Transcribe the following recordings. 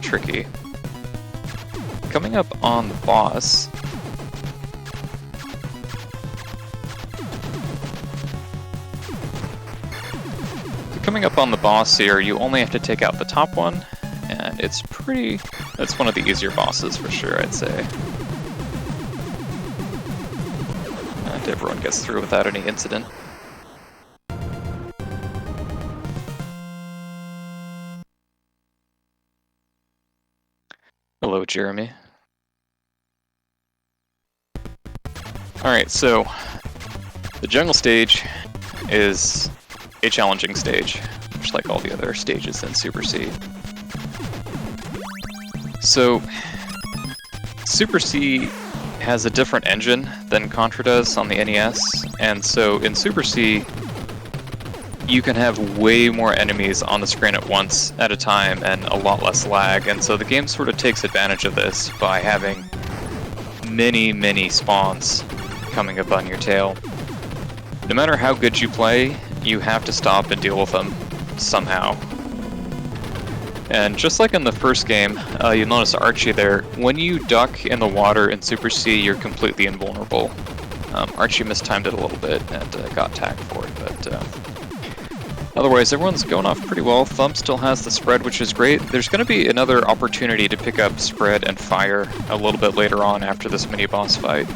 tricky. Coming up on the boss, here, you only have to take out the top one, and it's one of the easier bosses for sure, I'd say. And everyone gets through without any incident. Hello, Jeremy. Alright, so the jungle stage is a challenging stage, much like all the other stages in Super C. So, Super C has a different engine than Contra does on the NES, and so in Super C, you can have way more enemies on the screen at once at a time and a lot less lag, and so the game sort of takes advantage of this by having many spawns coming up on your tail. No matter how good you play, you have to stop and deal with them somehow. And just like in the first game, you'll notice Archie there, when you duck in the water in Super C, you're completely invulnerable. Archie mistimed it a little bit and got tagged for it, but otherwise everyone's going off pretty well. Thumb still has the spread, which is great. There's going to be another opportunity to pick up spread and fire a little bit later on after this mini-boss fight.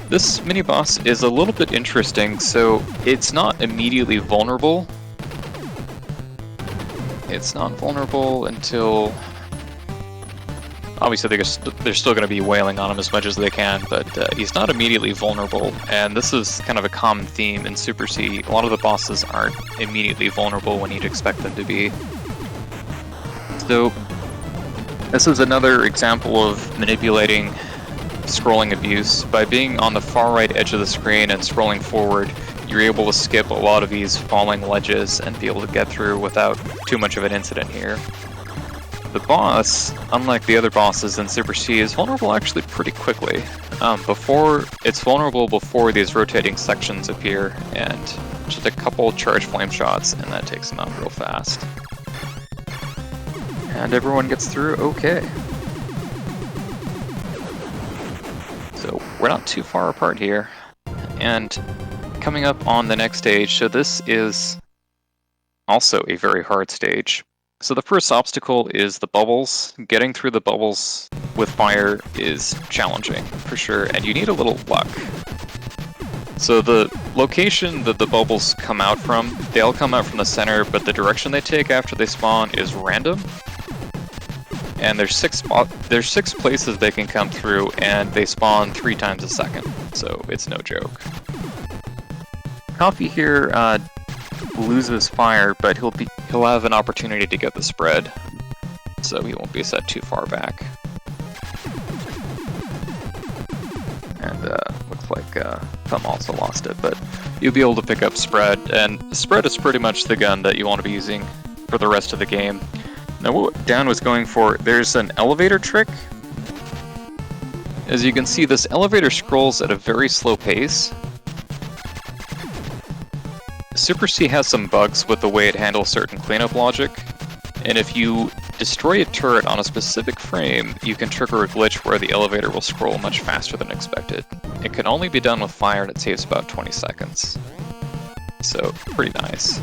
This mini-boss is a little bit interesting, so it's not immediately vulnerable. It's not vulnerable until... Obviously they're still going to be wailing on him as much as they can, but he's not immediately vulnerable, and this is kind of a common theme in Super C. A lot of the bosses aren't immediately vulnerable when you'd expect them to be. So, this is another example of manipulating scrolling abuse. By being on the far right edge of the screen and scrolling forward, you're able to skip a lot of these falling ledges and be able to get through without too much of an incident here. The boss, unlike the other bosses in Super C, is vulnerable actually pretty quickly. It's vulnerable before these rotating sections appear, and just a couple charge flame shots, and that takes him out real fast. And everyone gets through okay. So we're not too far apart here. And coming up on the next stage, so this is also a very hard stage. So the first obstacle is the bubbles. Getting through the bubbles with fire is challenging, for sure, and you need a little luck. So the location that the bubbles come out from, they all come out from the center, but the direction they take after they spawn is random. And there's six places they can come through, and they spawn 3 times a second, so it's no joke. Coffee here loses fire, but he'll have an opportunity to get the spread, so he won't be set too far back. And looks like Thumb also lost it, but you'll be able to pick up spread, and spread is pretty much the gun that you want to be using for the rest of the game. Now what Dan was going for, there's an elevator trick. As you can see, this elevator scrolls at a very slow pace. Super C has some bugs with the way it handles certain cleanup logic, and if you destroy a turret on a specific frame, you can trigger a glitch where the elevator will scroll much faster than expected. It can only be done with fire, and it saves about 20 seconds. So, pretty nice.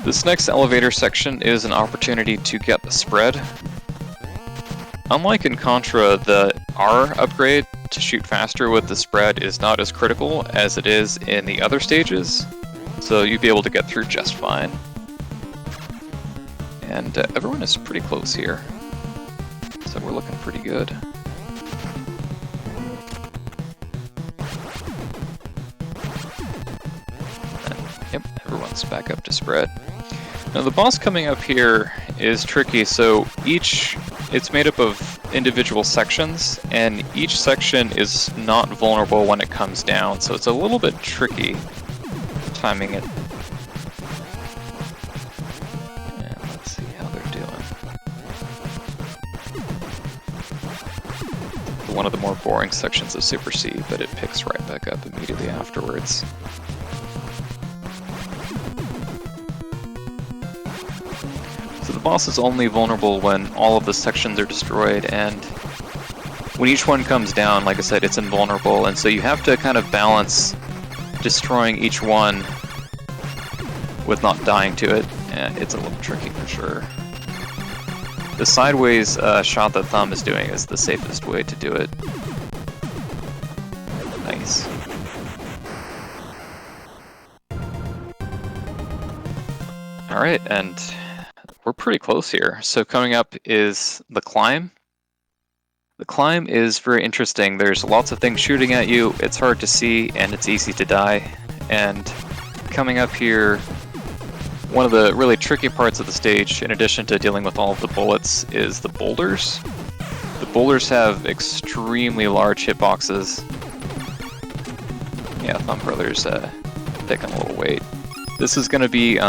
This next elevator section is an opportunity to get the spread. Unlike in Contra, the R upgrade to shoot faster with the spread is not as critical as it is in the other stages, so you'll be able to get through just fine. And everyone is pretty close here, so we're looking pretty good. And, yep, everyone's back up to spread. Now the boss coming up here is tricky, so it's made up of individual sections, and each section is not vulnerable when it comes down, so it's a little bit tricky timing it. And let's see how they're doing. One of the more boring sections of Super C, but it picks right back up immediately afterwards. the boss is only vulnerable when all of the sections are destroyed, and when each one comes down, like I said, it's invulnerable, and so you have to kind of balance destroying each one with not dying to it, and it's a little tricky for sure. The sideways shot that Thumb is doing is the safest way to do it. Nice. Alright, and we're pretty close here. So coming up is the climb. The climb is very interesting. There's lots of things shooting at you, it's hard to see, and it's easy to die. And coming up here, one of the really tricky parts of the stage, in addition to dealing with all of the bullets, is the boulders. The boulders have extremely large hitboxes. Yeah, Thumb Brother's picking a little weight. This is going to be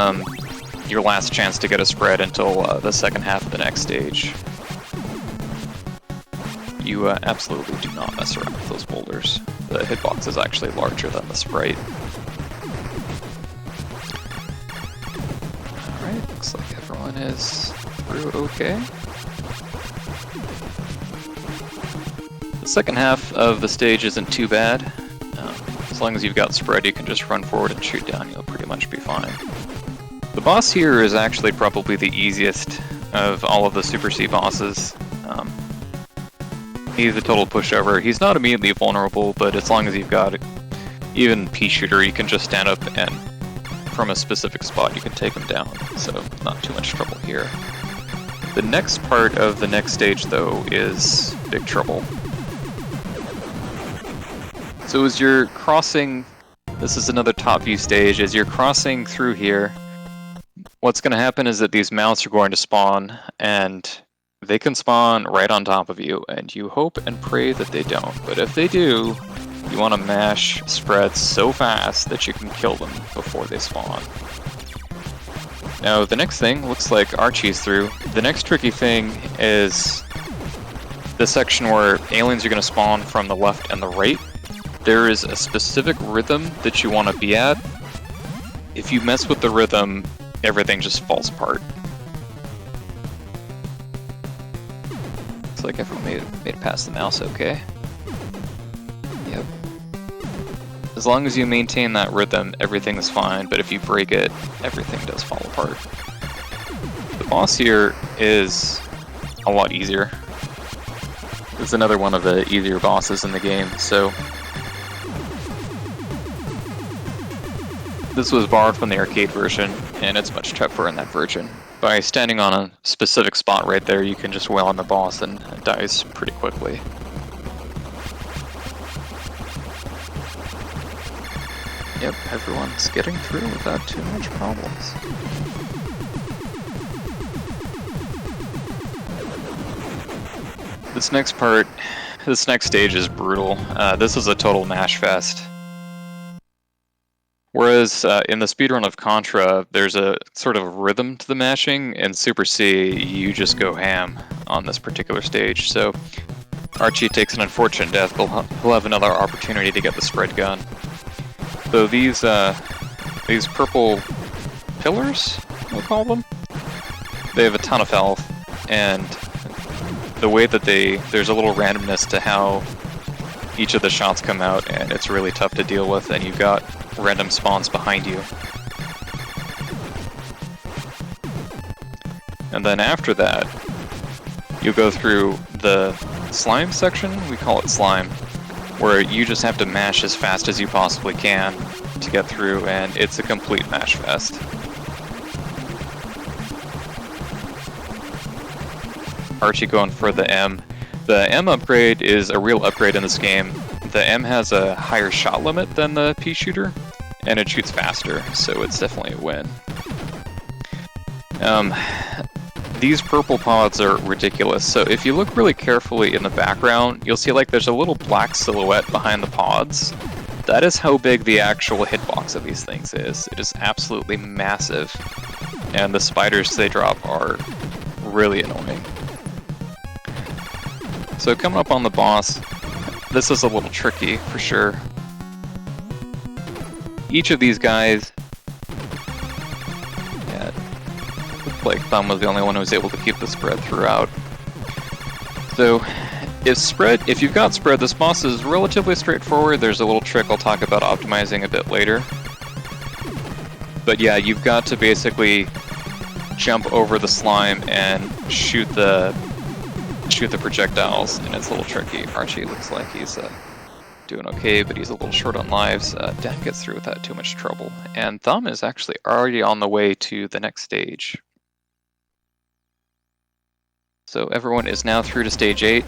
your last chance to get a spread until the second half of the next stage. You absolutely do not mess around with those boulders. The hitbox is actually larger than the sprite. Alright, looks like everyone is through okay. The second half of the stage isn't too bad. As long as you've got spread, you can just run forward and shoot down, you'll pretty much be fine. The boss here is actually probably the easiest of all of the Super C bosses. He's a total pushover. He's not immediately vulnerable, but as long as you've got even pea shooter, you can just stand up and from a specific spot you can take him down, so not too much trouble here. The next part of the next stage, though, is big trouble. So as you're crossing, this is another top view stage, as you're crossing through here, what's going to happen is that these mounts are going to spawn, and they can spawn right on top of you, and you hope and pray that they don't. But if they do, you want to mash spreads so fast that you can kill them before they spawn. Now the next thing, looks like Archie's through. The next tricky thing is the section where aliens are going to spawn from the left and the right. There is a specific rhythm that you want to be at. If you mess with the rhythm, everything just falls apart. Looks like everyone made it past the mouse okay. Yep. As long as you maintain that rhythm, everything is fine, but if you break it, everything does fall apart. The boss here is a lot easier. It's another one of the easier bosses in the game, so this was borrowed from the arcade version, and it's much tougher in that version. By standing on a specific spot right there, you can just wail on the boss and it dies pretty quickly. Yep, everyone's getting through without too much problems. This next stage is brutal. This is a total mash fest. Whereas in the speedrun of Contra, there's a sort of rhythm to the mashing. In Super C, you just go ham on this particular stage. So Archie takes an unfortunate death, but he'll have another opportunity to get the spread gun. So these purple pillars, we'll call them, they have a ton of health, and the way that there's a little randomness to how each of the shots come out, and it's really tough to deal with, and you've got random spawns behind you. And then after that, you go through the slime section, we call it slime, where you just have to mash as fast as you possibly can to get through, and it's a complete mash fest. Archie going for the M. The M upgrade is a real upgrade in this game. The M has a higher shot limit than the pea shooter, and it shoots faster, so it's definitely a win. These purple pods are ridiculous, so if you look really carefully in the background, you'll see like there's a little black silhouette behind the pods. That is how big the actual hitbox of these things is. It is absolutely massive, and the spiders they drop are really annoying. So coming up on the boss, this is a little tricky for sure. Each of these guys, yeah, looked like Thumb was the only one who was able to keep the spread throughout. So, if you've got spread, this boss is relatively straightforward. There's a little trick I'll talk about optimizing a bit later. But yeah, you've got to basically jump over the slime and shoot the projectiles, and it's a little tricky. Archie looks like he's doing okay, but he's a little short on lives. Dan gets through without too much trouble, and Thumb is actually already on the way to the next stage. So everyone is now through to stage 8.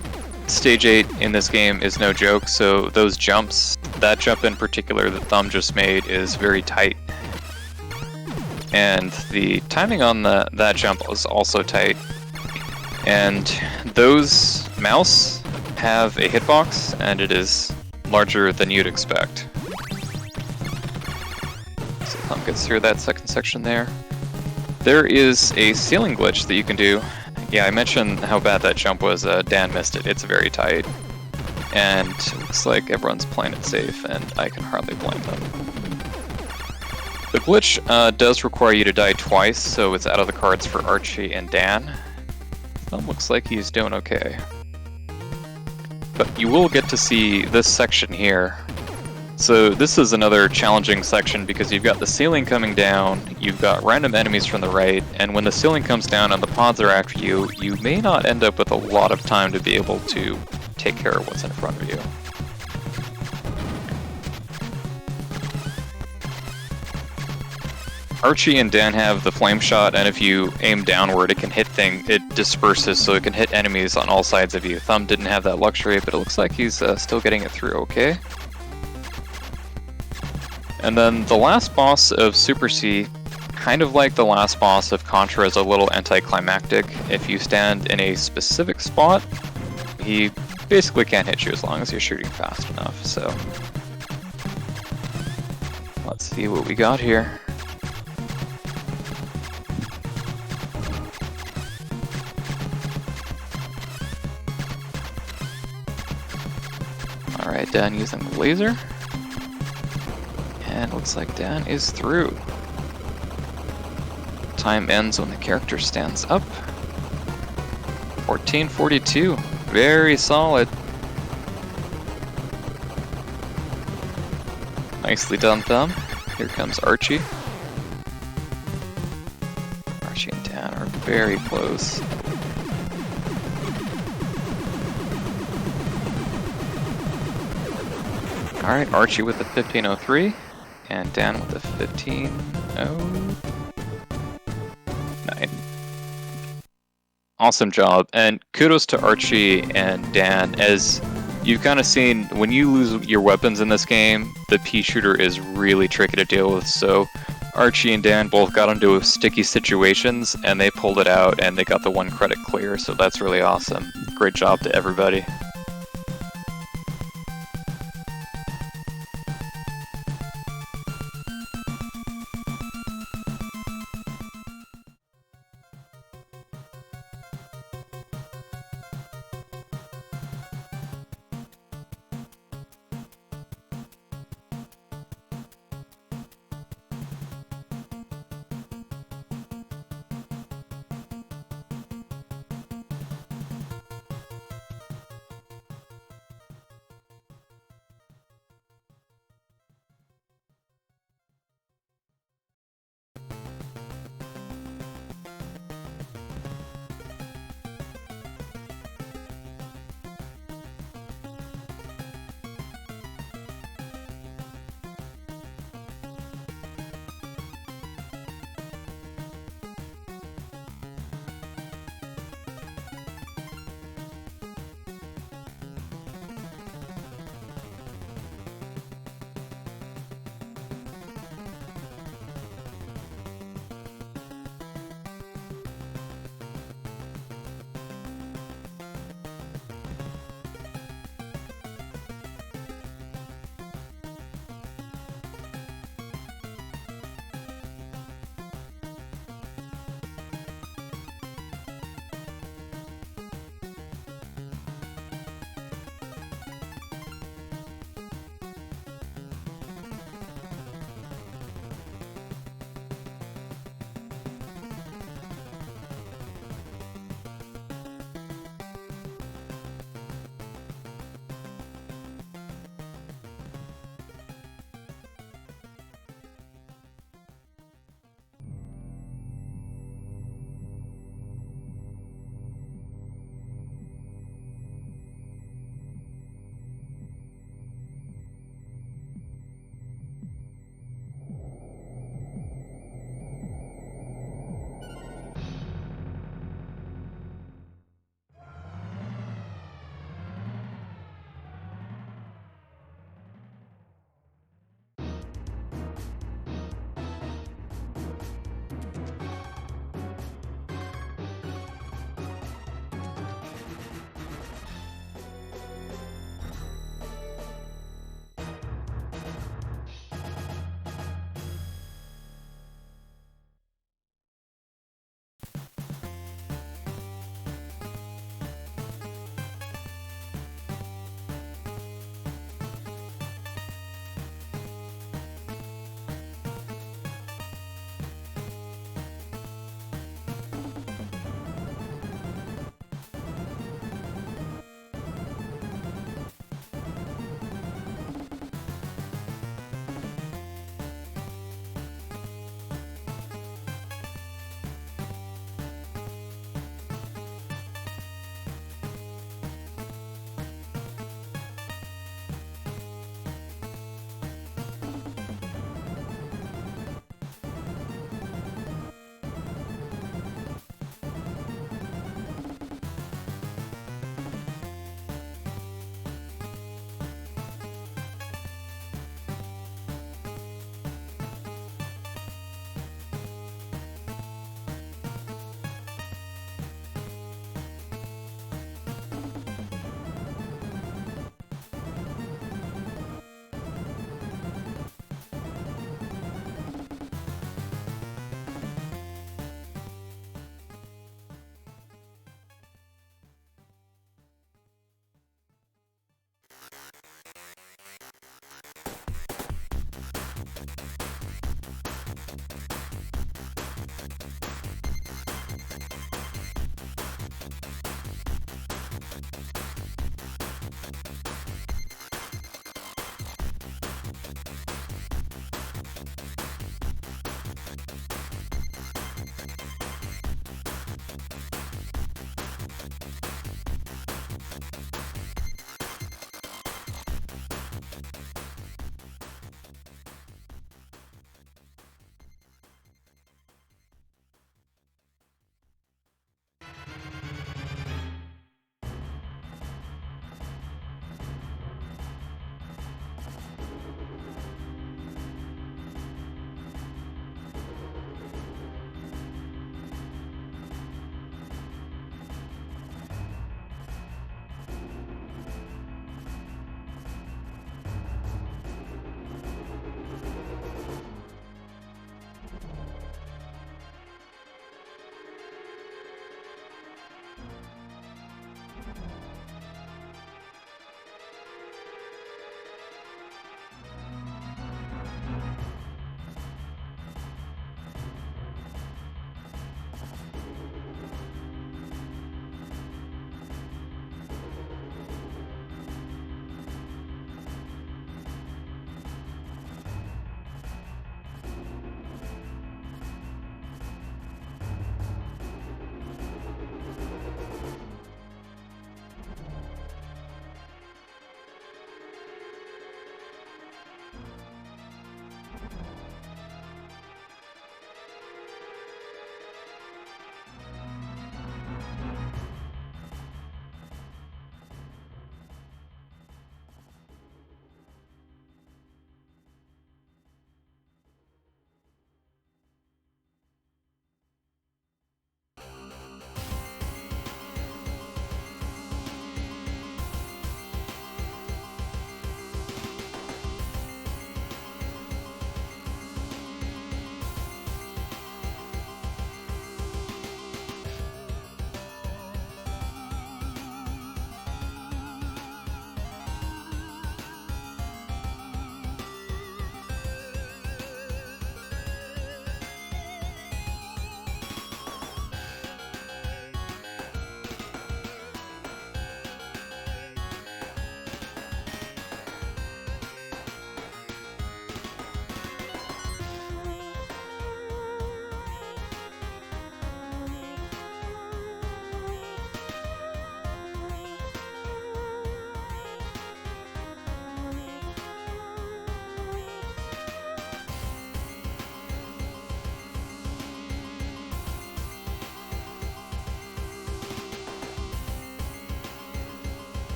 Stage 8 in this game is no joke, so those jumps, that jump in particular that Thumb just made is very tight. And the timing on that jump was also tight. And those mouse have a hitbox, and it is larger than you'd expect. So Thumb gets through that second section there. There is a ceiling glitch that you can do. Yeah, I mentioned how bad that jump was. Dan missed it. It's very tight. And it looks like everyone's playing it safe, and I can hardly blame them. The glitch does require you to die twice, so it's out of the cards for Archie and Dan. Thumb looks like he's doing okay. But you will get to see this section here. So this is another challenging section because you've got the ceiling coming down, you've got random enemies from the right, and when the ceiling comes down and the pods are after you, you may not end up with a lot of time to be able to take care of what's in front of you. Archie and Dan have the flame shot, and if you aim downward, it disperses, so it can hit enemies on all sides of you. Thumb didn't have that luxury, but it looks like he's still getting it through okay. And then the last boss of Super C, kind of like the last boss of Contra, is a little anticlimactic. If you stand in a specific spot, he basically can't hit you as long as you're shooting fast enough, so... Let's see what we got here. Alright, Dan using the laser. And looks like Dan is through. Time ends when the character stands up. 14:42. Very solid. Nicely done, Thumb. Here comes Archie. Archie and Dan are very close. Alright, Archie with the 15:03. And Dan with the 15:09. Awesome job, and kudos to Archie and Dan. As you've kind of seen, when you lose your weapons in this game, the pea shooter is really tricky to deal with, so Archie and Dan both got into sticky situations, and they pulled it out, and they got the 1 credit clear, so that's really awesome. Great job to everybody.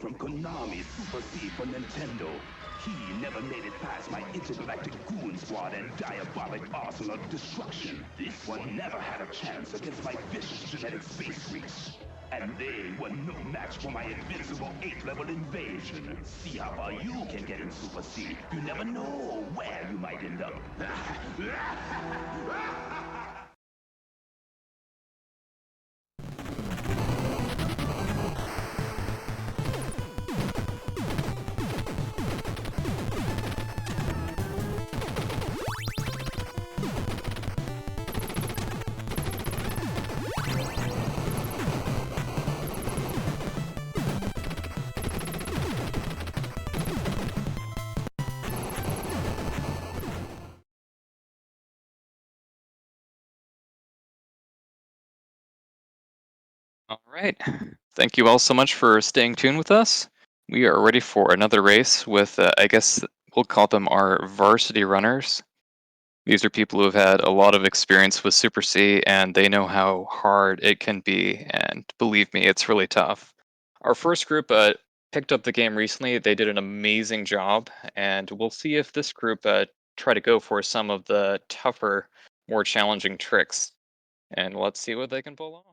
from Konami Super C for Nintendo. He never made it past my intergalactic goon squad and diabolic arsenal of destruction. This one never had a chance against my vicious genetic space freaks. And they were no match for my invincible 8th level invasion. See how far you can get in Super C. You never know where you might end up. All right. Thank you all so much for staying tuned with us. We are ready for another race with, I guess we'll call them our varsity runners. These are people who have had a lot of experience with Super C, and they know how hard it can be, and believe me, it's really tough. Our first group picked up the game recently. They did an amazing job, and we'll see if this group try to go for some of the tougher, more challenging tricks. And let's see what they can pull off.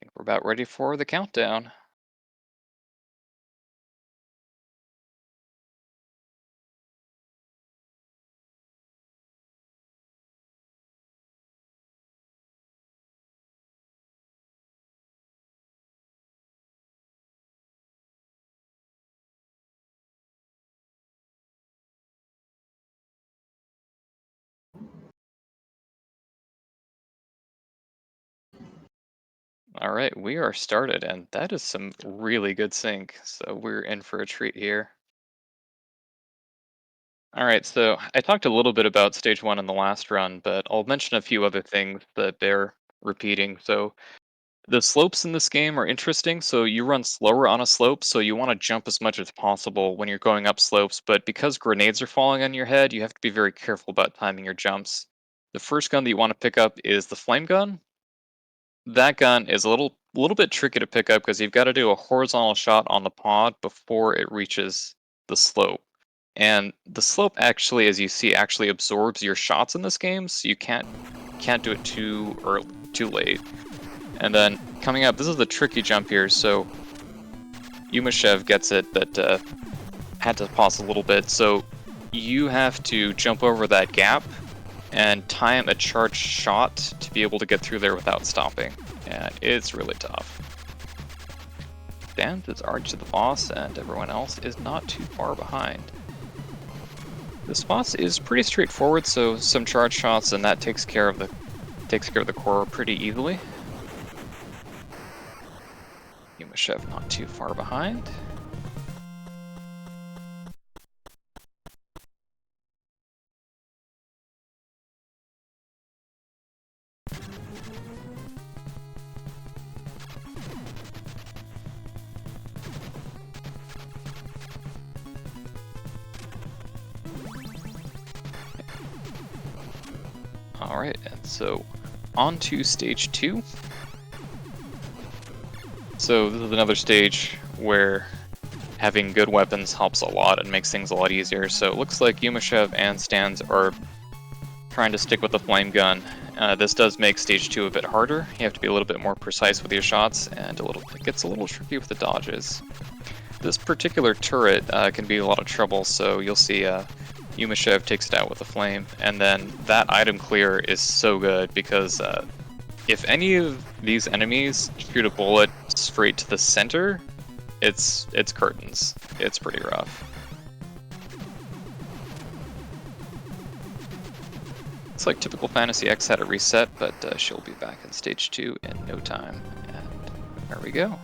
I think we're about ready for the countdown. All right, we are started, and that is some really good sync. So we're in for a treat here. All right, so I talked a little bit about stage one in the last run, but I'll mention a few other things that bear repeating. So the slopes in this game are interesting. So you run slower on a slope, so you want to jump as much as possible when you're going up slopes. But because grenades are falling on your head, you have to be very careful about timing your jumps. The first gun that you want to pick up is the flame gun. That gun is a little bit tricky to pick up because you've got to do a horizontal shot on the pod before it reaches the slope. And the slope actually, as you see, actually absorbs your shots in this game, so you can't do it too early, too late. And then coming up, this is the tricky jump here. So Yumashev gets it, but had to pause a little bit. So you have to jump over that gap and time a charged shot to be able to get through there without stopping. And it's really tough. Dan is arch to the boss, and everyone else is not too far behind. This boss is pretty straightforward, so some charge shots, and that takes care of the core pretty easily. Yumashev not too far behind. Alright, and so on to stage 2. So this is another stage where having good weapons helps a lot and makes things a lot easier. So it looks like Yumashev and Stans are trying to stick with the flame gun. This does make stage 2 a bit harder. You have to be a little bit more precise with your shots, and it gets a little tricky with the dodges. This particular turret can be a lot of trouble, so you'll see Yumashev takes it out with a flame, and then that item clear is so good because if any of these enemies shoot a bullet straight to the center, it's curtains. It's pretty rough. It's like typical Fantasy X had a reset, but she'll be back in stage 2 in no time. And there we go.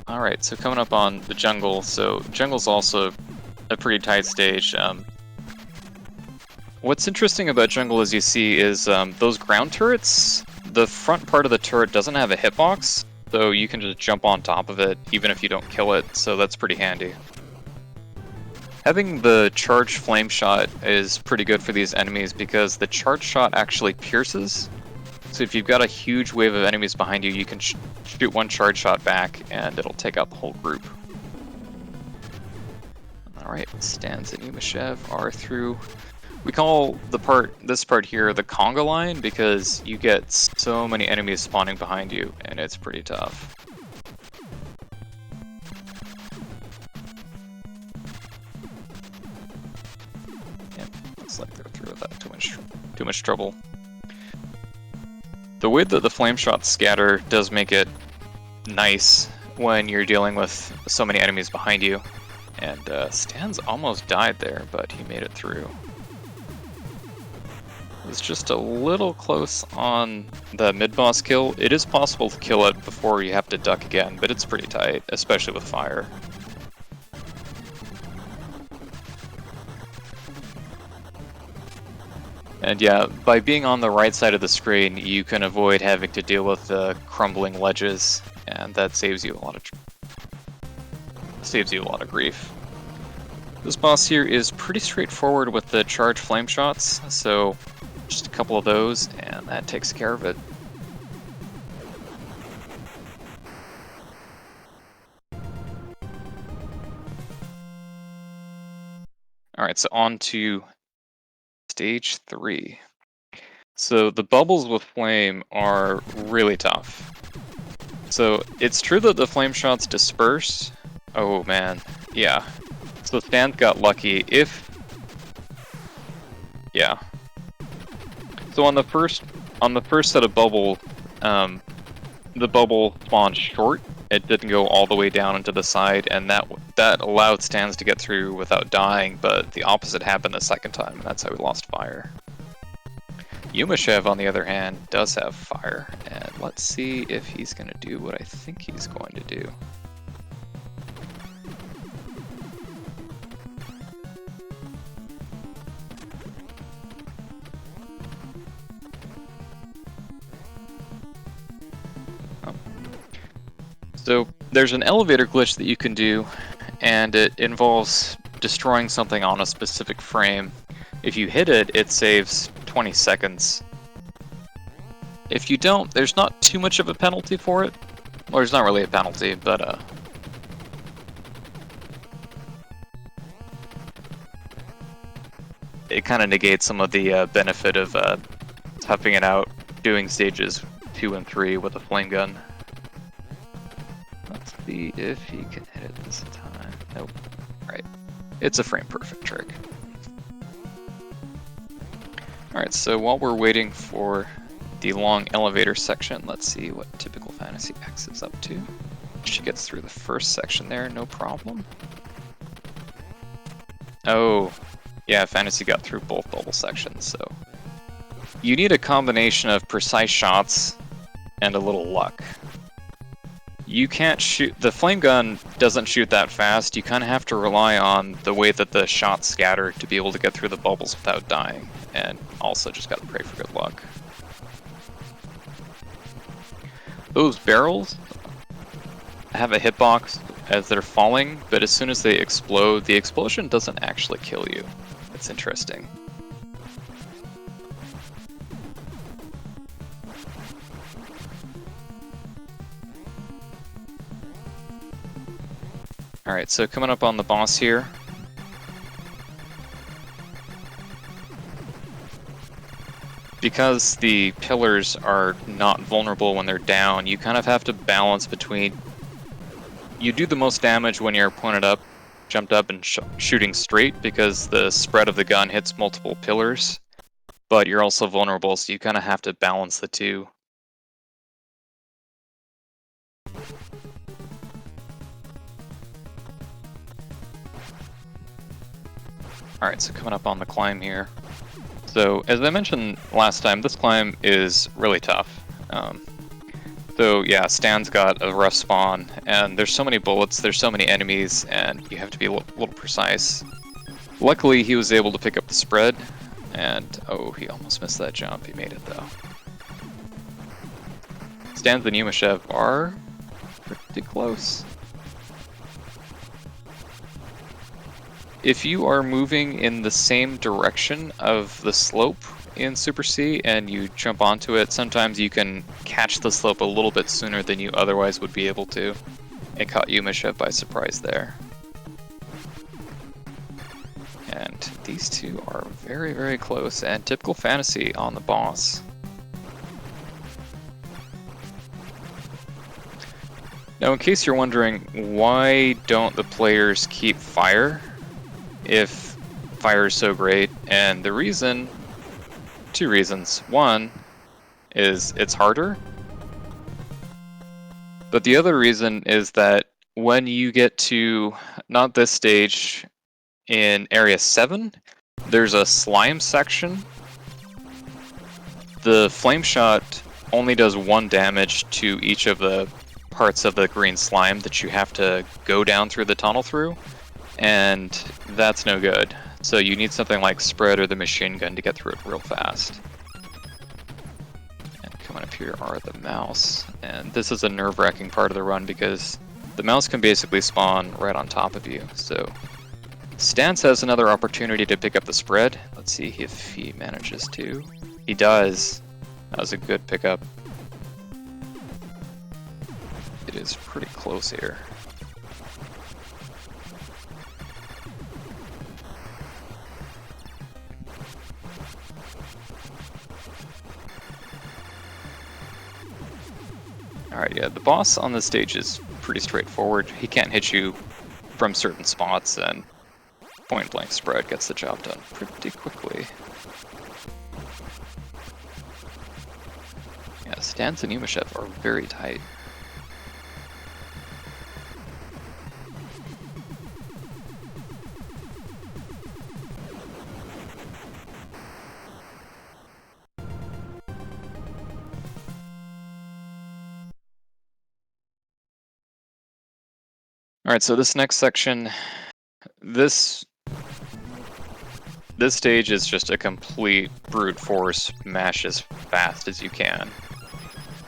Alright, so coming up on the jungle. So jungle's also a pretty tight stage. What's interesting about jungle, as you see, is those ground turrets, the front part of the turret doesn't have a hitbox, so you can just jump on top of it even if you don't kill it, so that's pretty handy. Having the charged flame shot is pretty good for these enemies because the charged shot actually pierces. So if you've got a huge wave of enemies behind you, you can shoot one charge shot back and it'll take out the whole group. Alright, Stans and Yumashev are through. We call this part here the conga line because you get so many enemies spawning behind you and it's pretty tough. Yep, looks like they're through without too much trouble. The way that the flame shots scatter does make it nice when you're dealing with so many enemies behind you. And Stans almost died there, but he made it through. It was just a little close on the mid-boss kill. It is possible to kill it before you have to duck again, but it's pretty tight, especially with fire. And yeah, by being on the right side of the screen, you can avoid having to deal with the crumbling ledges, and that saves you a lot of grief. This boss here is pretty straightforward with the charged flame shots, so just a couple of those, and that takes care of it. Alright, so on to Stage 3. So the bubbles with flame are really tough. So it's true that the flame shots disperse. Oh man, yeah. So Stan got lucky yeah. So on the first set of bubble, the bubble spawned short. It didn't go all the way down into the side, and that allowed Stans to get through without dying, but the opposite happened the second time, and that's how we lost fire. Yumashev, on the other hand, does have fire, and let's see if he's going to do what I think he's going to do. So there's an elevator glitch that you can do, and it involves destroying something on a specific frame. If you hit it, it saves 20 seconds. If you don't, there's not too much of a penalty for it. Well, there's not really a penalty, but it kind of negates some of the benefit of toughing it out, doing stages 2 and 3 with a flame gun. Let's see if he can hit it this time. Nope. Right. It's a frame perfect trick. Alright, so while we're waiting for the long elevator section, let's see what typical Fantasy X is up to. She gets through the first section there, no problem. Oh, yeah, Fantasy got through both bubble sections, so you need a combination of precise shots and a little luck. You can't shoot, the flame gun doesn't shoot that fast. You kind of have to rely on the way that the shots scatter to be able to get through the bubbles without dying, and also just gotta pray for good luck. Those barrels have a hitbox as they're falling, but as soon as they explode, the explosion doesn't actually kill you. It's interesting. Alright, so coming up on the boss here. Because the pillars are not vulnerable when they're down, you kind of have to balance between... You do the most damage when you're pointed up, jumped up, and shooting straight, because the spread of the gun hits multiple pillars, but you're also vulnerable, so you kind of have to balance the two. Alright, so coming up on the climb here. So, as I mentioned last time, this climb is really tough. So yeah, Stan's got a rough spawn, and there's so many bullets, there's so many enemies, and you have to be a little precise. Luckily, he was able to pick up the spread, and oh, he almost missed that jump. He made it, though. Stans and Yumashev are pretty close. If you are moving in the same direction of the slope in Super C and you jump onto it, sometimes you can catch the slope a little bit sooner than you otherwise would be able to. It caught Yumashev by surprise there. And these two are very, very close, and typical fantasy on the boss. Now, in case you're wondering, why don't the players keep fire if fire is so great? And the reason, two reasons. One is it's harder, but the other reason is that when you get to, not this stage, in Area 7, there's a slime section. The flame shot only does 1 damage to each of the parts of the green slime that you have to go down through the tunnel through, and that's no good. So you need something like Spread or the machine gun to get through it real fast. And coming up here are the mouse, and this is a nerve-wracking part of the run because the mouse can basically spawn right on top of you. So Stance has another opportunity to pick up the spread. Let's see if he manages to. He does. That was a good pickup. It is pretty close here. Alright, yeah, the boss on this stage is pretty straightforward. He can't hit you from certain spots, and point blank spread gets the job done pretty quickly. Yeah, Stance and Yumashev are very tight. Alright, so this next section, this stage is just a complete brute force mash as fast as you can.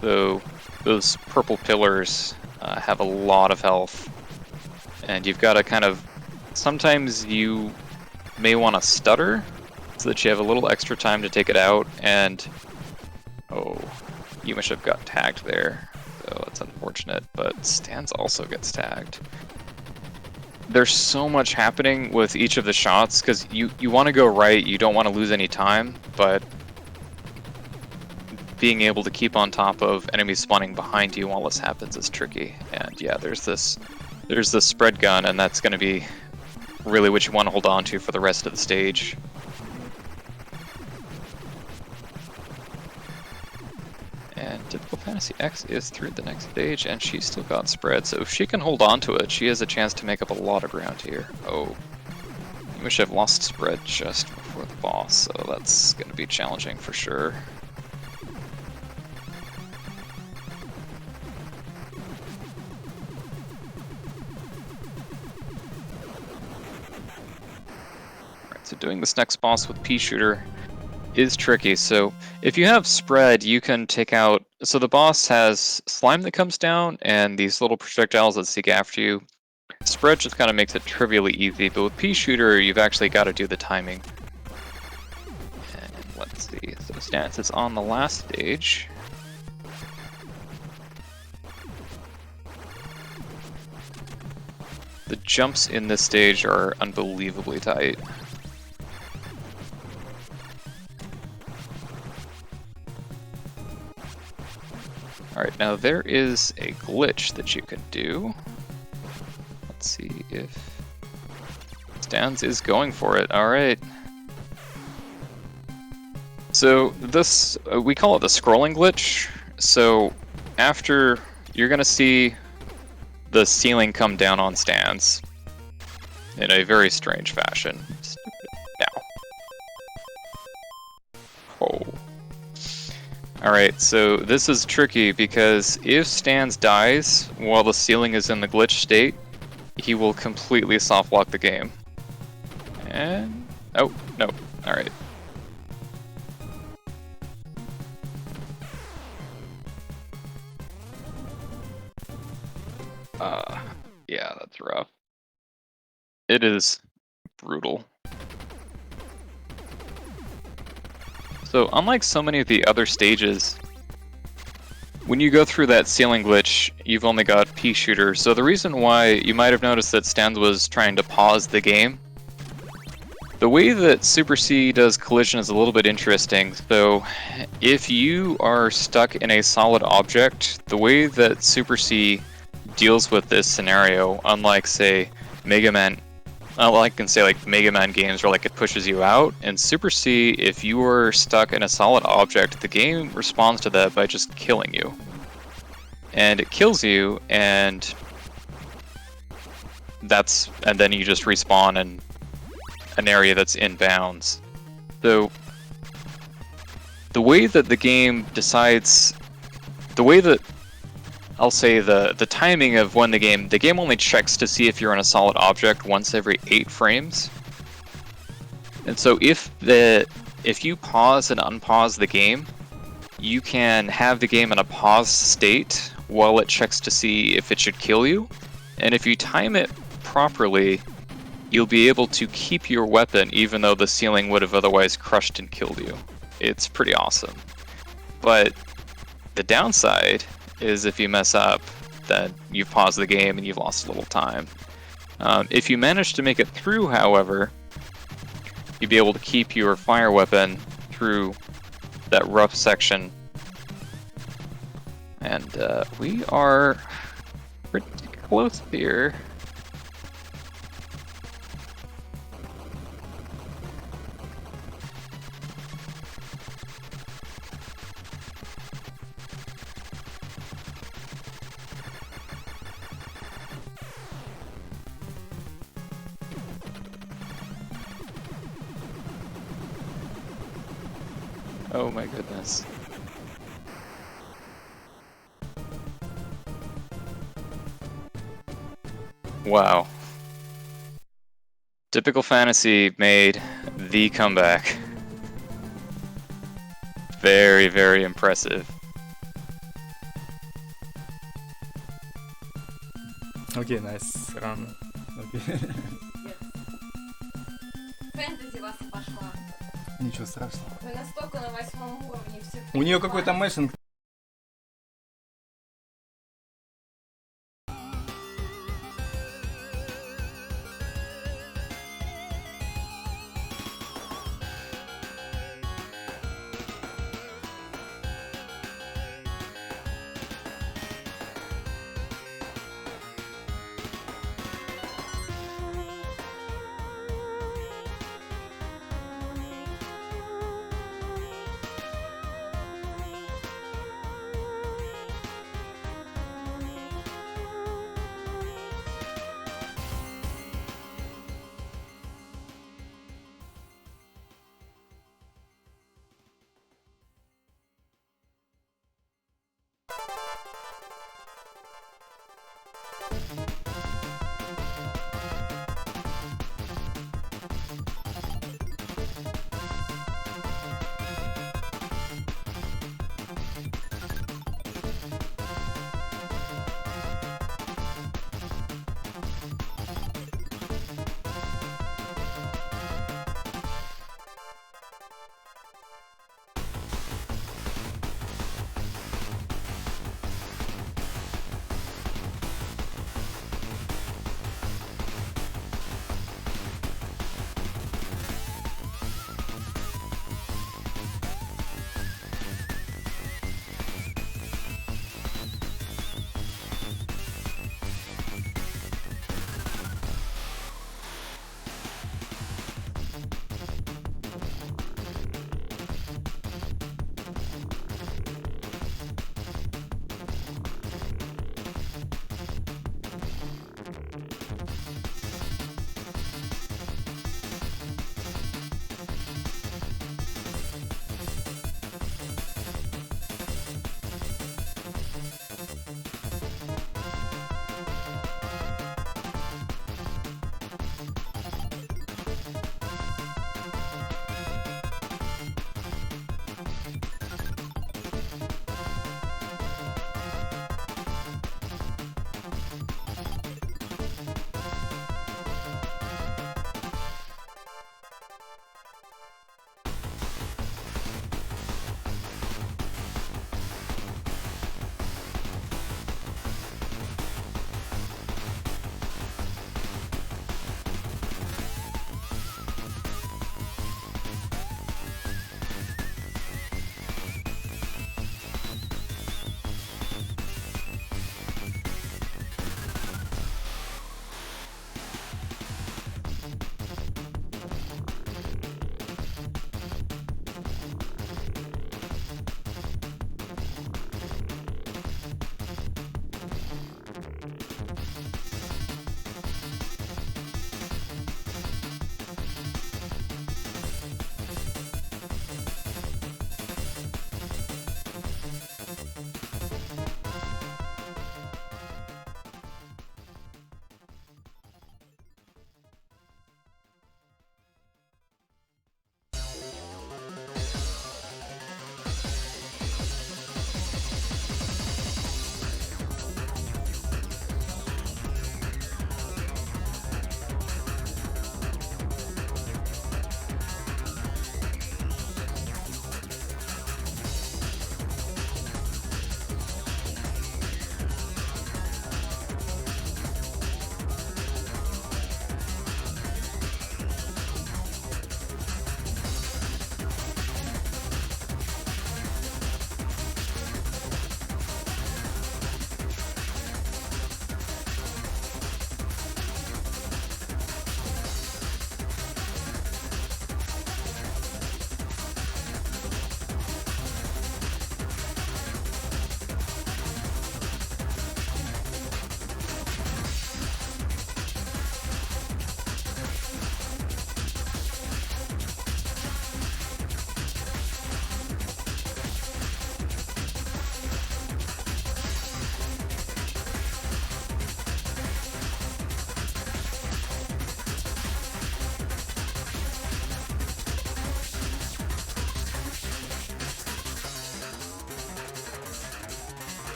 So those purple pillars have a lot of health, and you've got to kind of, sometimes you may want to stutter so that you have a little extra time to take it out, and oh, Yumashev got tagged there. So it's unfortunate, but Stance also gets tagged. There's so much happening with each of the shots, because you want to go right, you don't want to lose any time, but being able to keep on top of enemies spawning behind you while this happens is tricky. And yeah, there's this spread gun, and that's going to be really what you want to hold on to for the rest of the stage. And Typical Fantasy X is through the next stage, and she's still got spread, so if she can hold on to it, she has a chance to make up a lot of ground here. Oh, Yumashev lost spread just before the boss, so that's going to be challenging for sure. Alright, so doing this next boss with Pea Shooter is tricky. So if you have spread, you can take out, so the boss has slime that comes down and these little projectiles that seek after you. Spread just kind of makes it trivially easy, but with Pea Shooter you've actually got to do the timing. And let's see, so Stance is on the last stage. The jumps in this stage are unbelievably tight. Alright, now there is a glitch that you can do. Let's see if Stance is going for it. Alright. So this, we call it the scrolling glitch. So after, you're going to see the ceiling come down on Stance in a very strange fashion. Now. Oh. Alright, so this is tricky because if Stance dies while the ceiling is in the glitch state, he will completely soft lock the game. And oh, no. Alright. Yeah, that's rough. It is brutal. So unlike so many of the other stages, when you go through that ceiling glitch, you've only got pea shooter. So the reason why you might have noticed that Stans was trying to pause the game, the way that Super C does collision is a little bit interesting. So if you are stuck in a solid object, the way that Super C deals with this scenario, unlike say Mega Man, like Mega Man games where like it pushes you out, in Super C, if you are stuck in a solid object, the game responds to that by just killing you. And it kills you, and then you just respawn in an area that's in bounds. So the way that the game decides, the way that I'll say the timing of when the game only checks to see if you're in a solid object once every 8 frames. And so if you pause and unpause the game, you can have the game in a paused state while it checks to see if it should kill you. And if you time it properly, you'll be able to keep your weapon even though the ceiling would have otherwise crushed and killed you. It's pretty awesome. But the downside is if you mess up, then you've paused the game and you've lost a little time. If you manage to make it through, however, you'll be able to keep your fire weapon through that rough section. And we are pretty close here. Oh my goodness. Wow. Typical Fantasy made the comeback. Very, very impressive. Okay, nice run. Okay. Фэнтези вас пошла. Ничего страшного. Мы настолько на 8 уровне все. У нее какой-то мэшинг.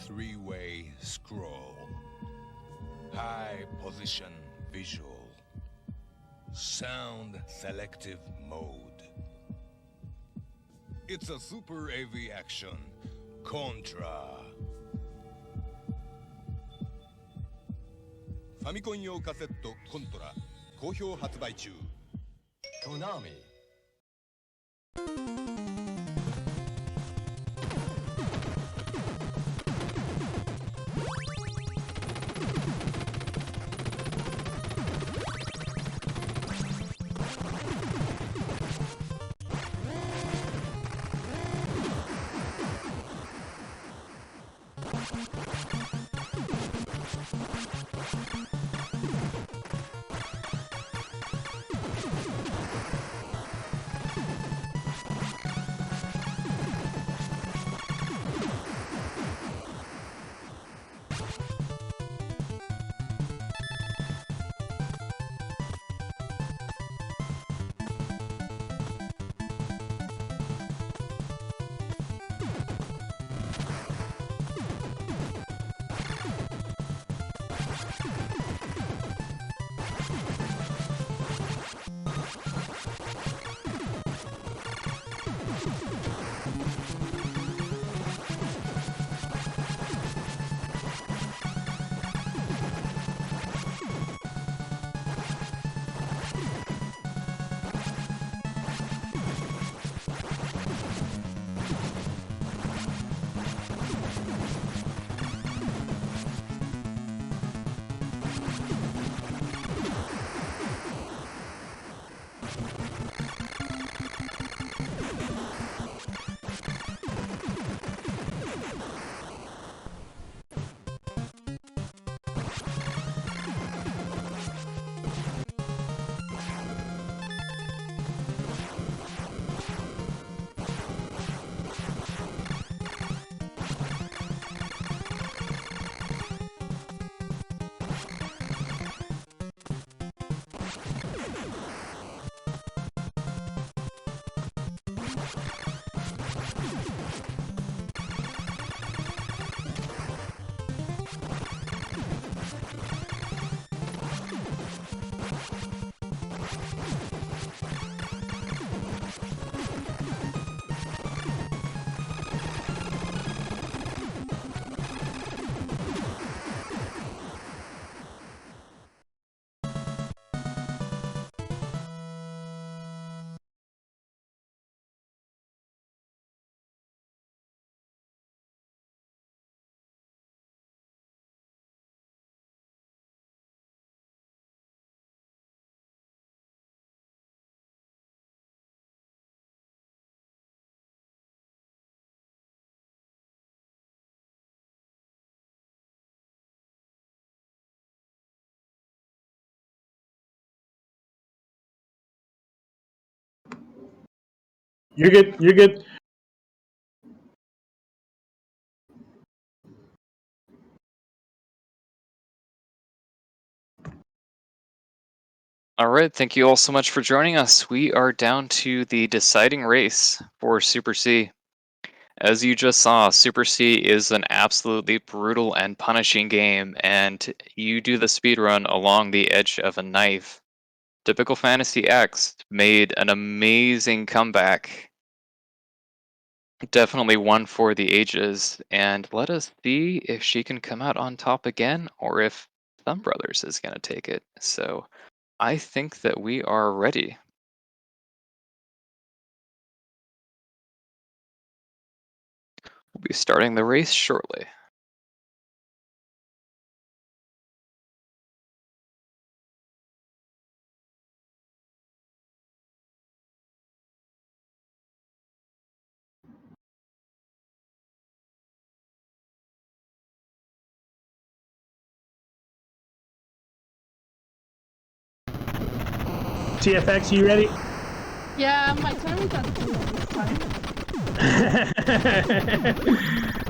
Three-way scroll. High position visual. Sound selective mode. It's a super AV action. Contra. ァミコン用カセットコントラ好評発売中。コナミ。You're good. You're good. All right, thank you all so much for joining us. We are down to the deciding race for Super C. As you just saw, Super C is an absolutely brutal and punishing game, and you do the speedrun along the edge of a knife. Typical Fantasy X made an amazing comeback. Definitely one for the ages, and let us see if she can come out on top again, or if Thumb Brothers is going to take it. So I think that we are ready. We'll be starting the race shortly. TFX, you ready? Yeah, my tournament's on this time.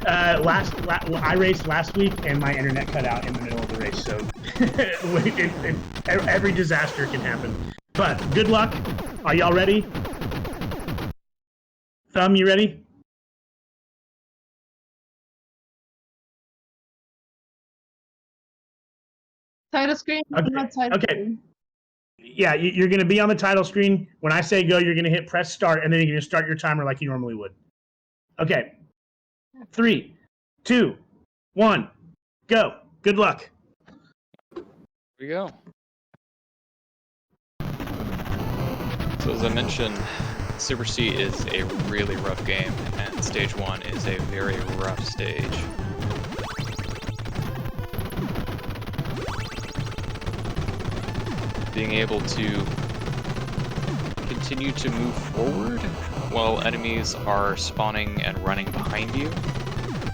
I raced last week and my internet cut out in the middle of the race, so every disaster can happen. But good luck. Are y'all ready? Thumb, you ready? Title screen? Okay. Not title Okay. screen. Yeah, you're going to be on the title screen. When I say go, you're going to hit press start, and then you're going to start your timer like you normally would. Okay. 3, 2, 1, go. Good luck. we go. So as I mentioned, Super C is a really rough game, and stage 1 is a very rough stage. Being able to continue to move forward while enemies are spawning and running behind you,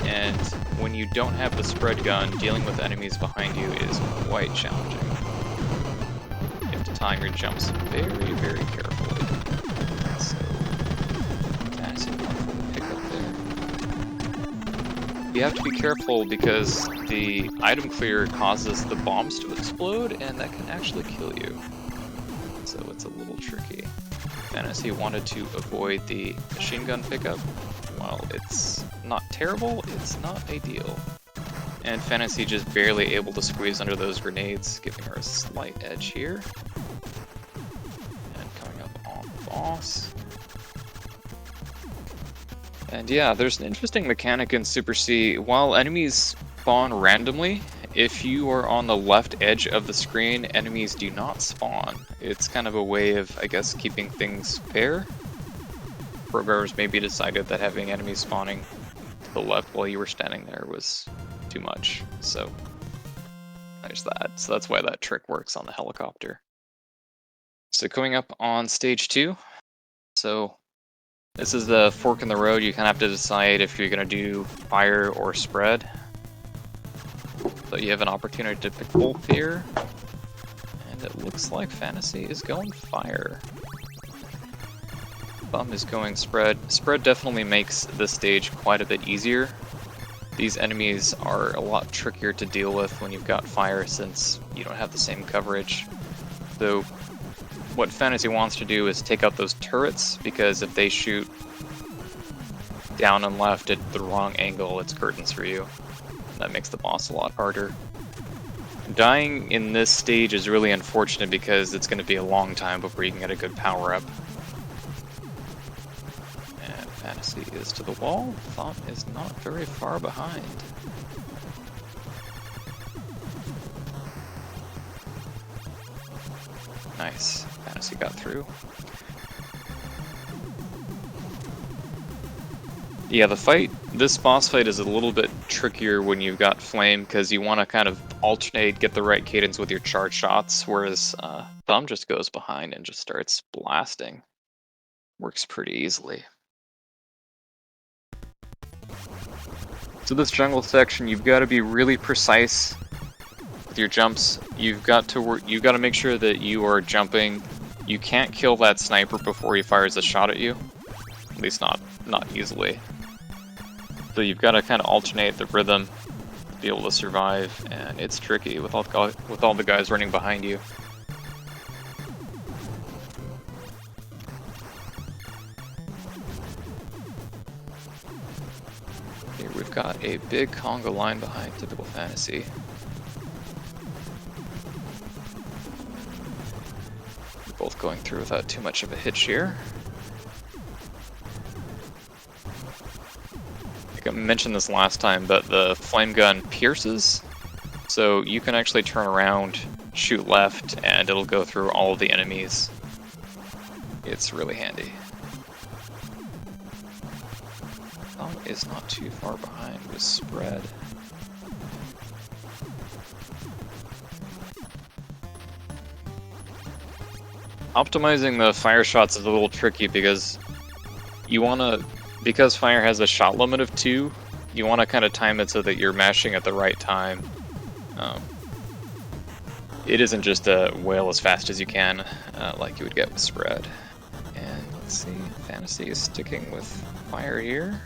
and when you don't have the spread gun, dealing with enemies behind you is quite challenging. You have to time your jumps very, very carefully. So, fantasy for the pickup there. You have to be careful because the item clear causes the bombs to explode, and that can actually kill you. So it's a little tricky. Fantasy wanted to avoid the machine gun pickup. While it's not terrible, it's not ideal. And Fantasy just barely able to squeeze under those grenades, giving her a slight edge here. And coming up on the boss. And yeah, there's an interesting mechanic in Super C. While enemies spawn randomly, if you are on the left edge of the screen, enemies do not spawn. It's kind of a way of, I guess, keeping things fair. Programmers maybe decided that having enemies spawning to the left while you were standing there was too much. So there's that. So that's why that trick works on the helicopter. So coming up on stage 2. So this is the fork in the road. You kind of have to decide if you're going to do fire or spread. So you have an opportunity to pick both here. And it looks like Fantasy is going fire. Thumb is going spread. Spread definitely makes this stage quite a bit easier. These enemies are a lot trickier to deal with when you've got fire since you don't have the same coverage. So what Fantasy wants to do is take out those turrets, because if they shoot down and left at the wrong angle, it's curtains for you. That makes the boss a lot harder. Dying in this stage is really unfortunate because it's going to be a long time before you can get a good power-up. And Fantasy is to the wall. Thumb is not very far behind. Nice. Fantasy got through. Yeah, this boss fight is a little bit trickier when you've got Flame, because you want to kind of alternate, get the right cadence with your charge shots, whereas Thumb just goes behind and just starts blasting. Works pretty easily. So this jungle section, you've got to be really precise with your jumps. You've got to make sure that you are jumping. You can't kill that sniper before he fires a shot at you. At least not easily. So you've got to kind of alternate the rhythm to be able to survive, and it's tricky with all the guys running behind you. Here we've got a big conga line behind typical Fantasy. Both going through without too much of a hitch here. I mentioned this last time, but the flame gun pierces, so you can actually turn around, shoot left, and it'll go through all of the enemies. It's really handy. Thumb is not too far behind with spread. Optimizing the fire shots is a little tricky because because fire has a shot limit of 2, you want to kind of time it so that you're mashing at the right time. It isn't just a wail as fast as you can, like you would get with spread. And let's see, Fantasy is sticking with fire here.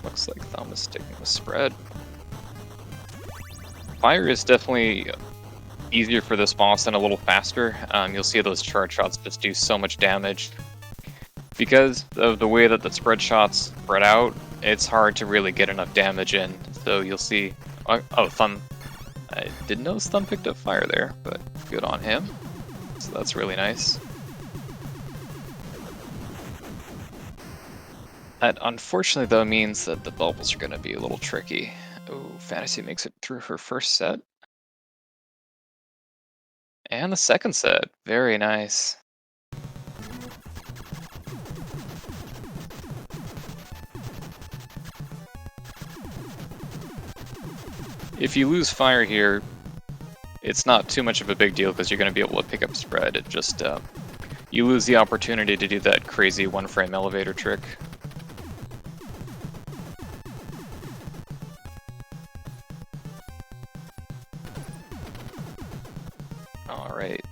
Looks like Thumb is sticking with spread. Fire is definitely easier for this boss and a little faster. You'll see those charge shots just do so much damage. Because of the way that the spread shots spread out, it's hard to really get enough damage in. So you'll see... Oh, Thumb. I didn't notice Thumb picked up fire there, but good on him. So that's really nice. That unfortunately though means that the bubbles are going to be a little tricky. Oh, Fantasy makes it through her first set. And the second set, very nice. If you lose fire here, it's not too much of a big deal because you're going to be able to pick up spread. It just, you lose the opportunity to do that crazy one-frame elevator trick. Alright.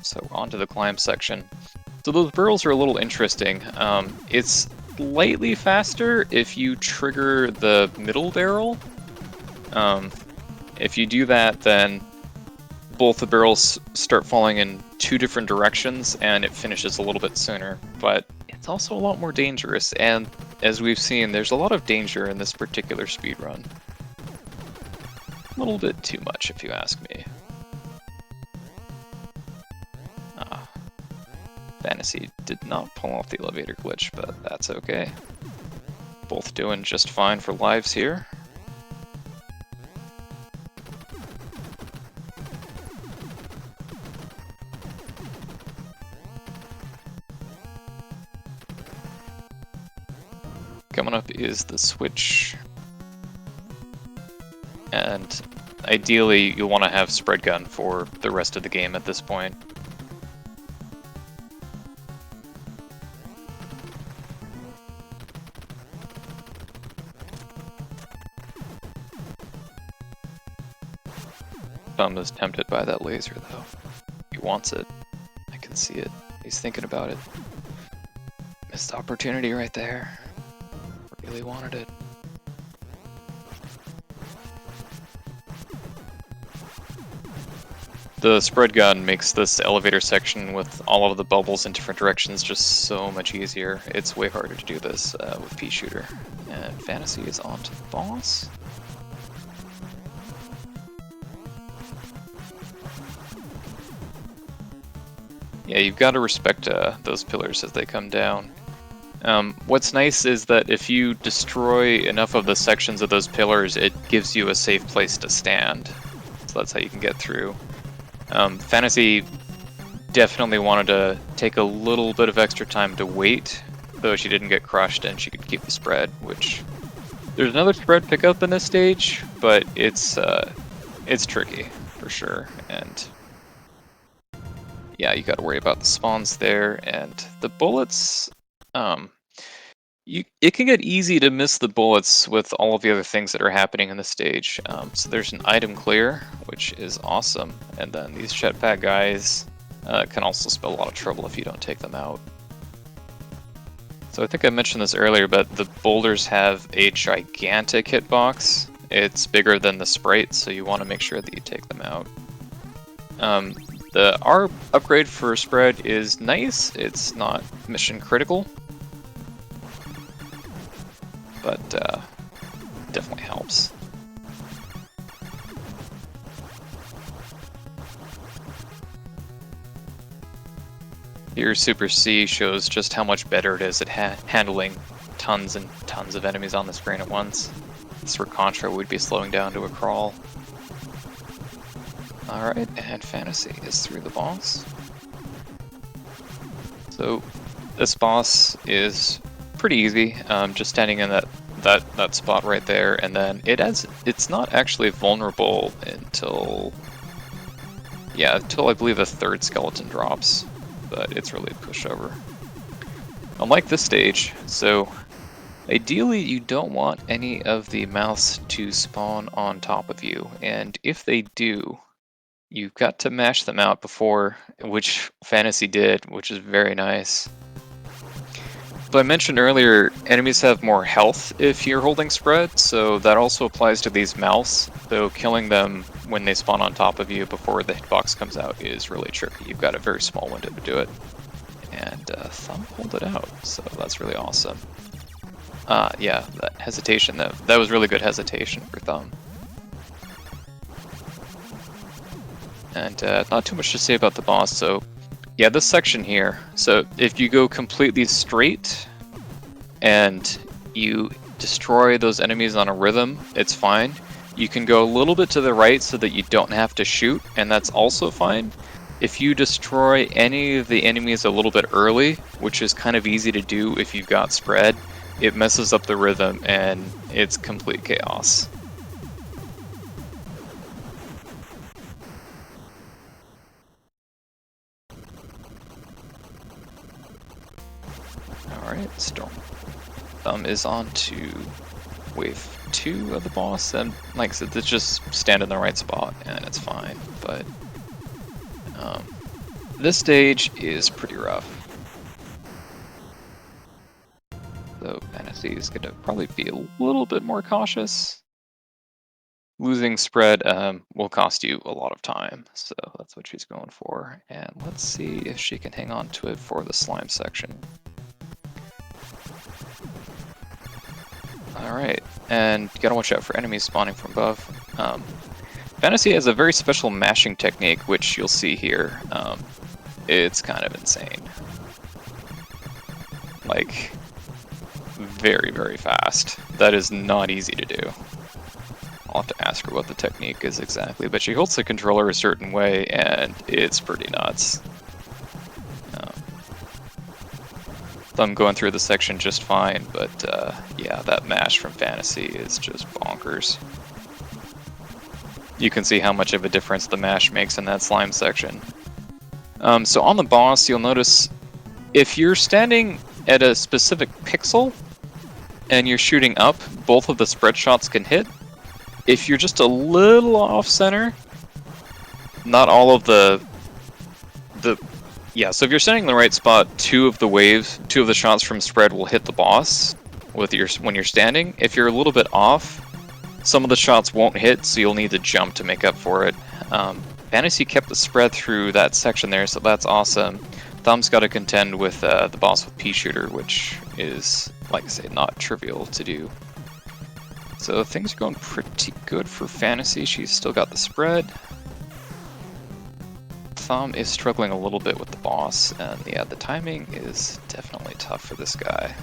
So on to the climb section. So those barrels are a little interesting. It's slightly faster if you trigger the middle barrel. If you do that, then both the barrels start falling in two different directions and it finishes a little bit sooner. But it's also a lot more dangerous, and as we've seen, there's a lot of danger in this particular speedrun. A little bit too much, if you ask me. Fantasy did not pull off the elevator glitch, but that's okay. Both doing just fine for lives here. Coming up is the switch. And ideally, you'll want to have spread gun for the rest of the game at this point. Thumb is tempted by that laser, though. He wants it. I can see it. He's thinking about it. Missed opportunity right there. Really wanted it. The spread gun makes this elevator section with all of the bubbles in different directions just so much easier. It's way harder to do this with pea shooter. And Fantasy is on to the boss. Yeah, you've got to respect those pillars as they come down. What's nice is that if you destroy enough of the sections of those pillars, it gives you a safe place to stand. So that's how you can get through. Fantasy definitely wanted to take a little bit of extra time to wait, though she didn't get crushed and she could keep the spread, which... There's another spread pickup in this stage, but it's tricky, for sure, and... Yeah, you gotta worry about the spawns there, and the bullets, it can get easy to miss the bullets with all of the other things that are happening in the stage. So there's an item clear, which is awesome, and then these jetpack guys can also spell a lot of trouble if you don't take them out. So I think I mentioned this earlier, but the boulders have a gigantic hitbox. It's bigger than the sprite, so you want to make sure that you take them out. The R upgrade for spread is nice. It's not mission critical, but definitely helps. Here, Super C shows just how much better it is at handling tons and tons of enemies on the screen at once. This for Contra would be slowing down to a crawl. Alright, and Fantasy is through the boss. So, this boss is pretty easy, just standing in that spot right there, and then it's not actually vulnerable until I believe the third skeleton drops, but it's really a pushover. Unlike this stage, so ideally you don't want any of the mouths to spawn on top of you, and if they do, you've got to mash them out before, which Fantasy did, which is very nice. But I mentioned earlier, enemies have more health if you're holding spread, so that also applies to these mouths, though killing them when they spawn on top of you before the hitbox comes out is really tricky. You've got a very small window to do it. And Thumb pulled it out, so that's really awesome. Yeah, that hesitation, that was really good hesitation for Thumb. And not too much to say about the boss, so yeah, this section here. So if you go completely straight and you destroy those enemies on a rhythm, it's fine. You can go a little bit to the right so that you don't have to shoot, and that's also fine. If you destroy any of the enemies a little bit early, which is kind of easy to do if you've got spread, it messes up the rhythm and it's complete chaos. Alright, Storm. Thumb is on to wave 2 of the boss, and like I said, it's just stand in the right spot and it's fine, but this stage is pretty rough. So Fantasy is going to probably be a little bit more cautious. Losing spread will cost you a lot of time, so that's what she's going for. And let's see if she can hang on to it for the slime section. Alright, and you gotta watch out for enemies spawning from above. Fantasy has a very special mashing technique, which you'll see here. It's kind of insane. Like, very, very fast. That is not easy to do. I'll have to ask her what the technique is exactly, but she holds the controller a certain way, and it's pretty nuts. I'm going through the section just fine, but yeah, that mash from Fantasy is just bonkers. You can see how much of a difference the mash makes in that slime section. So on the boss, you'll notice if you're standing at a specific pixel and you're shooting up, both of the spread shots can hit. If you're just a little off center, not all of yeah, so if you're standing in the right spot, two of the shots from spread will hit the boss when you're standing. If you're a little bit off, some of the shots won't hit, so you'll need to jump to make up for it. Fantasy kept the spread through that section there, so that's awesome. Thumb's got to contend with the boss with Pea Shooter, which is, like I say, not trivial to do. So things are going pretty good for Fantasy. She's still got the spread. Thumb is struggling a little bit with the boss, and yeah, the timing is definitely tough for this guy.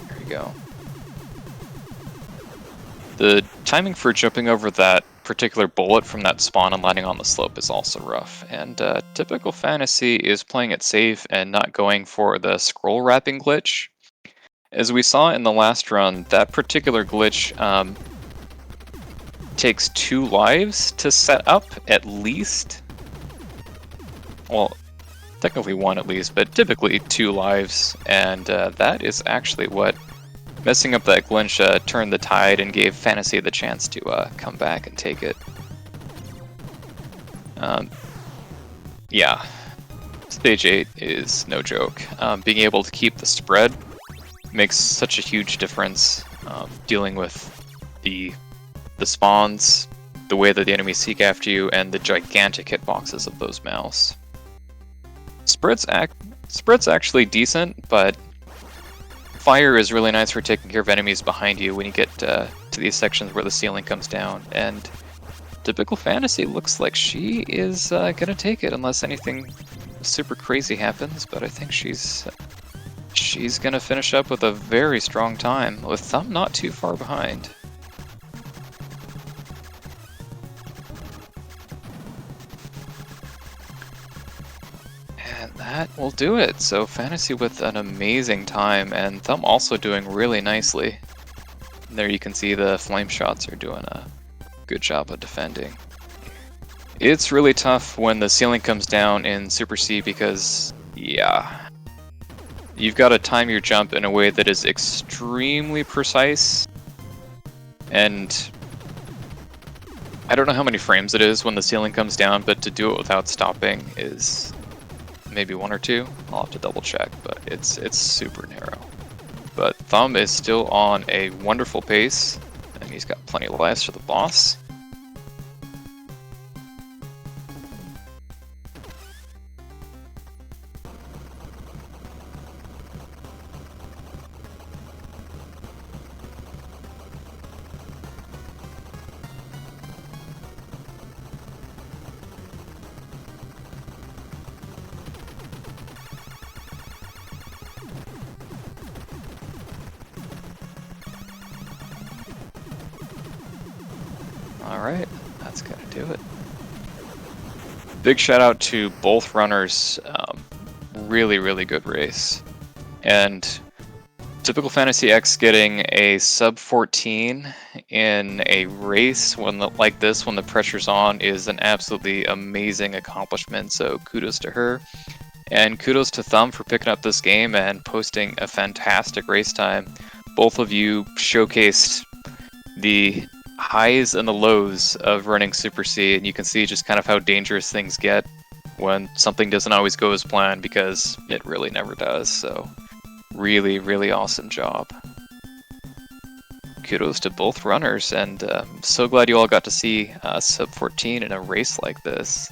There you go. The timing for jumping over that particular bullet from that spawn and landing on the slope is also rough, and typical Fantasy is playing it safe and not going for the scroll wrapping glitch. As we saw in the last run, that particular glitch takes 2 lives to set up, at least. Well, technically 1 at least, but typically 2 lives, and that is actually what messing up that glitch turned the tide and gave Fantasy the chance to come back and take it. Yeah, Stage 8 is no joke. Being able to keep the spread makes such a huge difference, dealing with the spawns, the way that the enemies seek after you, and the gigantic hitboxes of those mouse. Spread's actually decent, but fire is really nice for taking care of enemies behind you when you get to these sections where the ceiling comes down, and typical Fantasy looks like she is gonna take it unless anything super crazy happens, but I think she's gonna finish up with a very strong time, with Thumb not too far behind. And that will do it. So Fantasy with an amazing time, and Thumb also doing really nicely. And there you can see the flame shots are doing a good job of defending. It's really tough when the ceiling comes down in Super C because, yeah, you've got to time your jump in a way that is extremely precise. And I don't know how many frames it is when the ceiling comes down, but to do it without stopping is maybe 1 or 2. I'll have to double check, but it's super narrow. But Thumb is still on a wonderful pace, and he's got plenty of lives for the boss. Alright, that's gonna do it. Big shout out to both runners. Really, really good race. And Typical Fantasy X getting a sub 14 in a race like this when the pressure's on is an absolutely amazing accomplishment, so kudos to her. And kudos to Thumb for picking up this game and posting a fantastic race time. Both of you showcased the highs and the lows of running Super C, and you can see just kind of how dangerous things get when something doesn't always go as planned, because it really never does. So really, really awesome job. Kudos to both runners, and so glad you all got to see sub 14 in a race like this.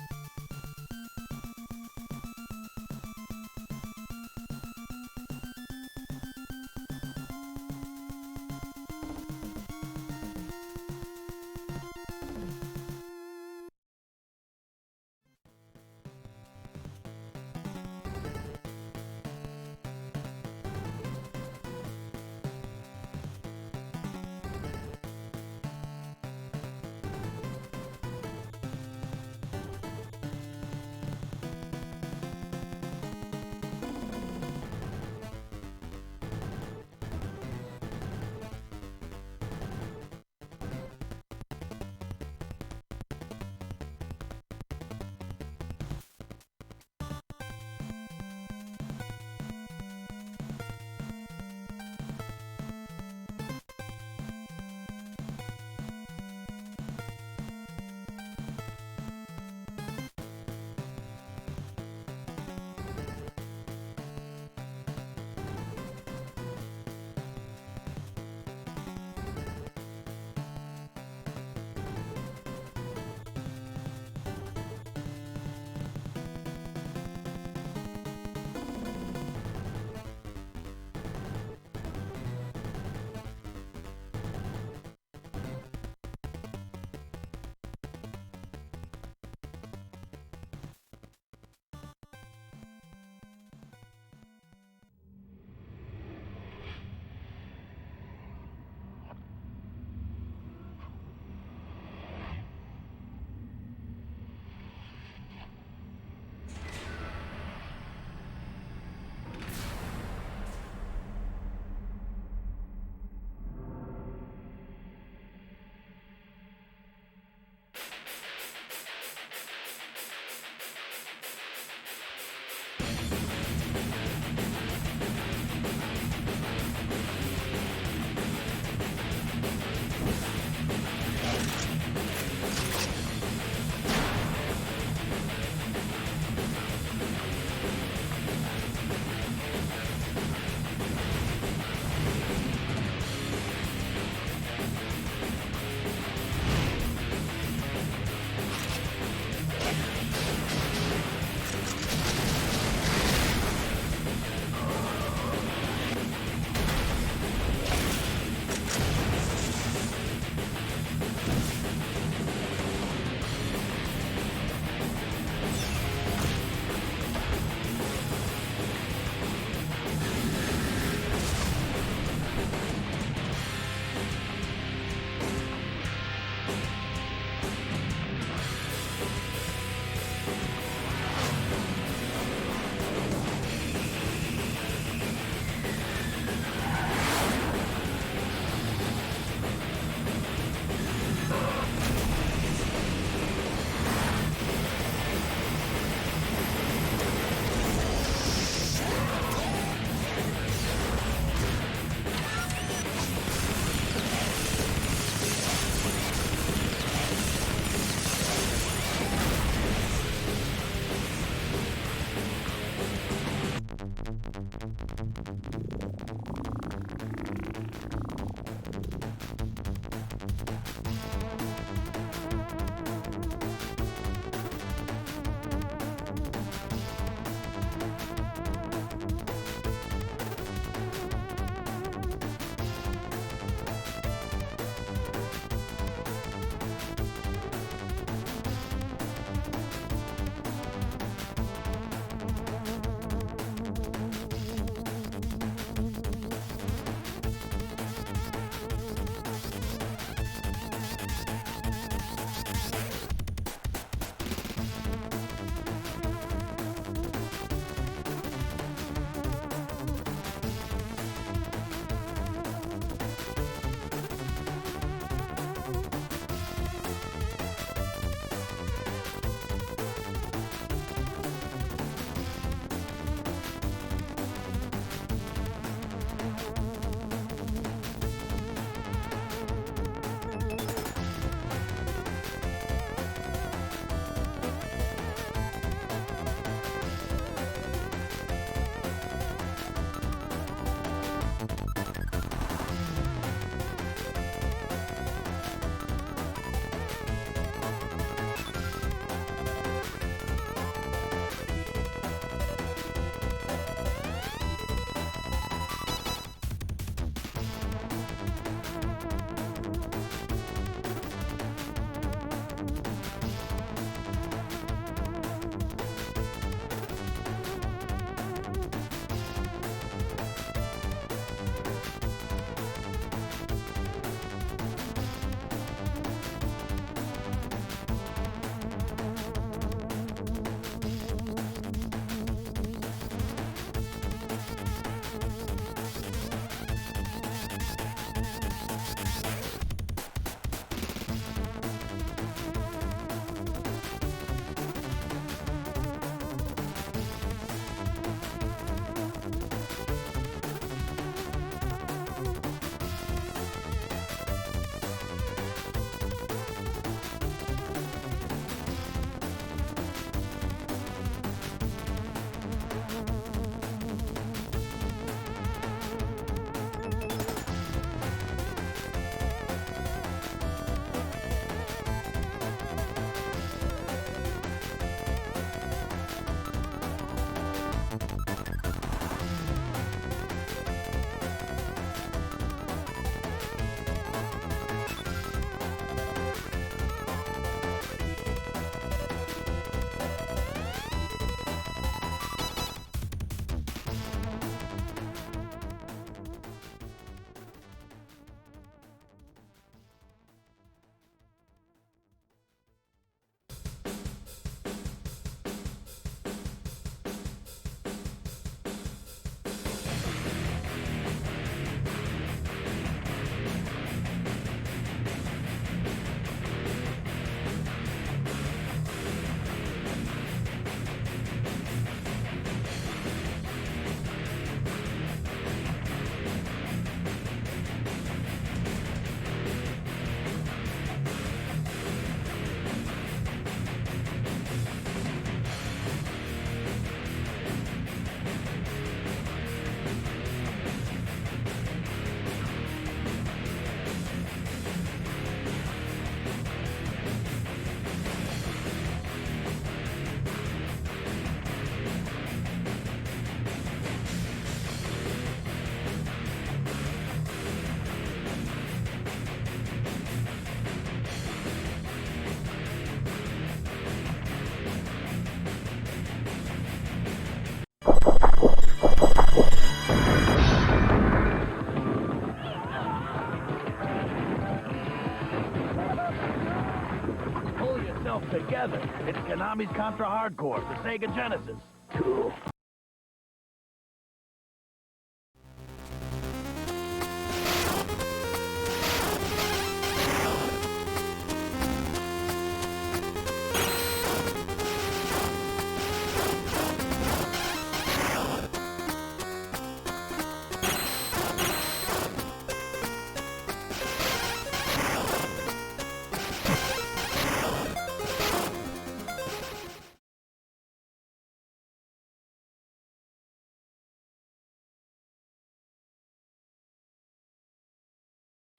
together. It's Konami's Contra Hardcore for Sega Genesis. Cool.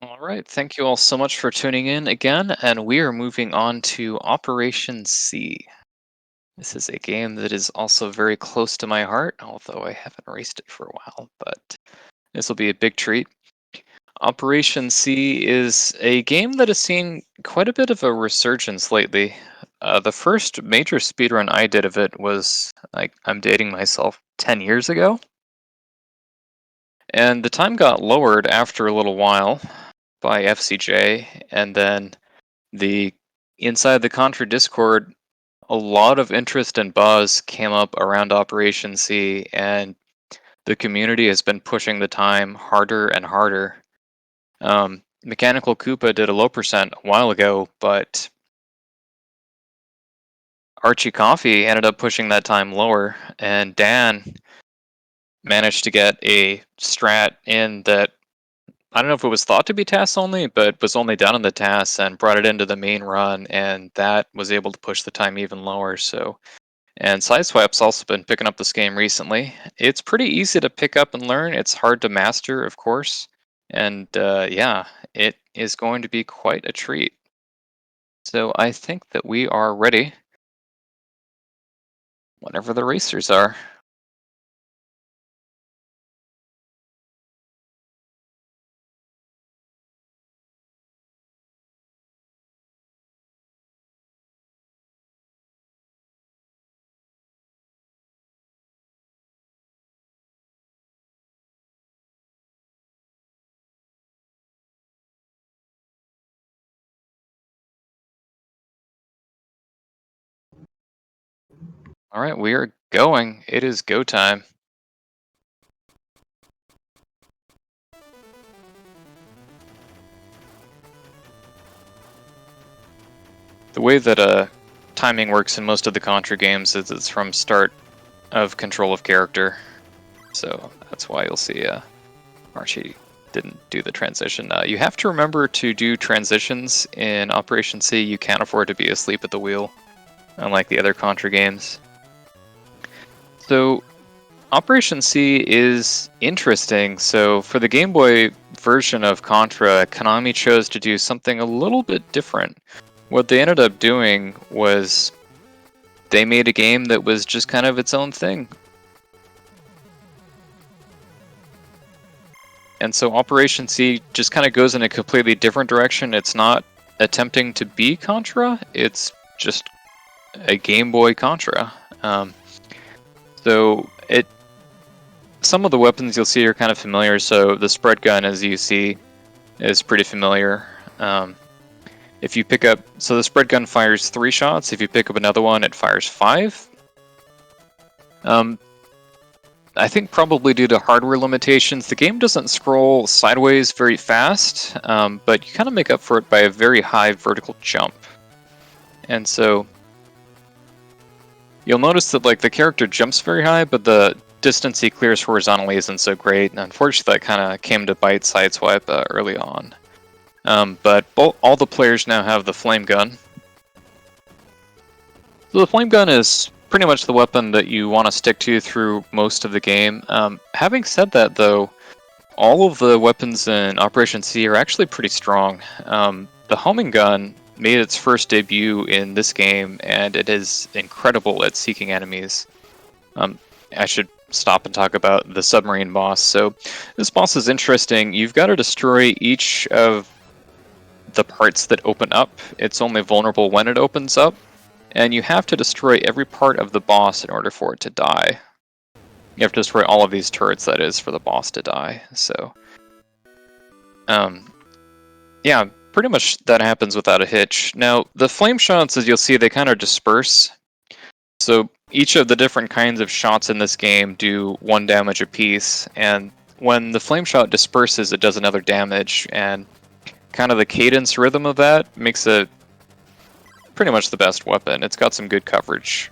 All right, thank you all so much for tuning in again, and we are moving on to Operation C. This is a game that is also very close to my heart, although I haven't raced it for a while, but this will be a big treat. Operation C is a game that has seen quite a bit of a resurgence lately. The first major speedrun I did of it was, I'm dating myself, 10 years ago. And the time got lowered after a little while by FCJ, and then inside the Contra Discord, a lot of interest and buzz came up around Operation C, and the community has been pushing the time harder and harder. Mechanical Koopa did a low percent a while ago, but archycoffee ended up pushing that time lower, and Dan managed to get a strat in that I don't know if it was thought to be TAS only, but was only done in the TAS and brought it into the main run, and that was able to push the time even lower. So, and Sideswipe's also been picking up this game recently. It's pretty easy to pick up and learn. It's hard to master, of course, and yeah, it is going to be quite a treat. So I think that we are ready whenever the racers are. All right, we are going. It is go time. The way that timing works in most of the Contra games is it's from start of control of character. So that's why you'll see Archie didn't do the transition. You have to remember to do transitions in Operation C. You can't afford to be asleep at the wheel, unlike the other Contra games. So Operation C is interesting. So for the Game Boy version of Contra, Konami chose to do something a little bit different. What they ended up doing was they made a game that was just kind of its own thing. And so Operation C just kind of goes in a completely different direction. It's not attempting to be Contra, it's just a Game Boy Contra. So some of the weapons you'll see are kind of familiar. So the spread gun, as you see, is pretty familiar. If you pick up, so the spread gun fires 3 shots. If you pick up another one, it fires 5. I think probably due to hardware limitations, the game doesn't scroll sideways very fast, but you kind of make up for it by a very high vertical jump. And so you'll notice that the character jumps very high, but the distance he clears horizontally isn't so great. And unfortunately, that kind of came to bite Sideswipe early on. But all the players now have the flame gun. So the flame gun is pretty much the weapon that you want to stick to through most of the game. Having said that, though, all of the weapons in Operation C are actually pretty strong. The homing gun made its first debut in this game, and it is incredible at seeking enemies. I should stop and talk about the submarine boss. So this boss is interesting. You've got to destroy each of the parts that open up. It's only vulnerable when it opens up. And you have to destroy every part of the boss in order for it to die. You have to destroy all of these turrets, that is, for the boss to die. So, yeah, pretty much that happens without a hitch. Now, the flame shots, as you'll see, they kind of disperse. So each of the different kinds of shots in this game do 1 damage apiece, and when the flame shot disperses, it does another damage, and kind of the cadence rhythm of that makes it pretty much the best weapon. It's got some good coverage.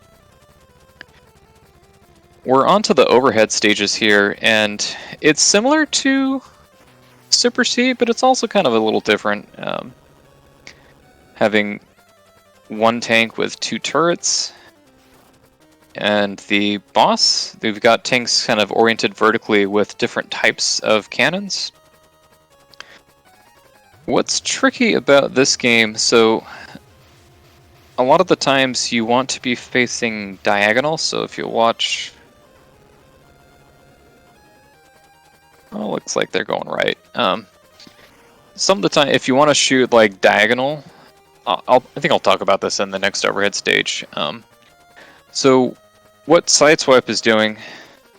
We're onto the overhead stages here, and it's similar to Super C, but it's also kind of a little different. Having 1 tank with 2 turrets, and the boss, we've got tanks kind of oriented vertically with different types of cannons. What's tricky about this game, so a lot of the times you want to be facing diagonal, so if you watch... Oh, looks like they're going right. Some of the time, if you want to shoot like diagonal, I think I'll talk about this in the next overhead stage. So what Sideswipe is doing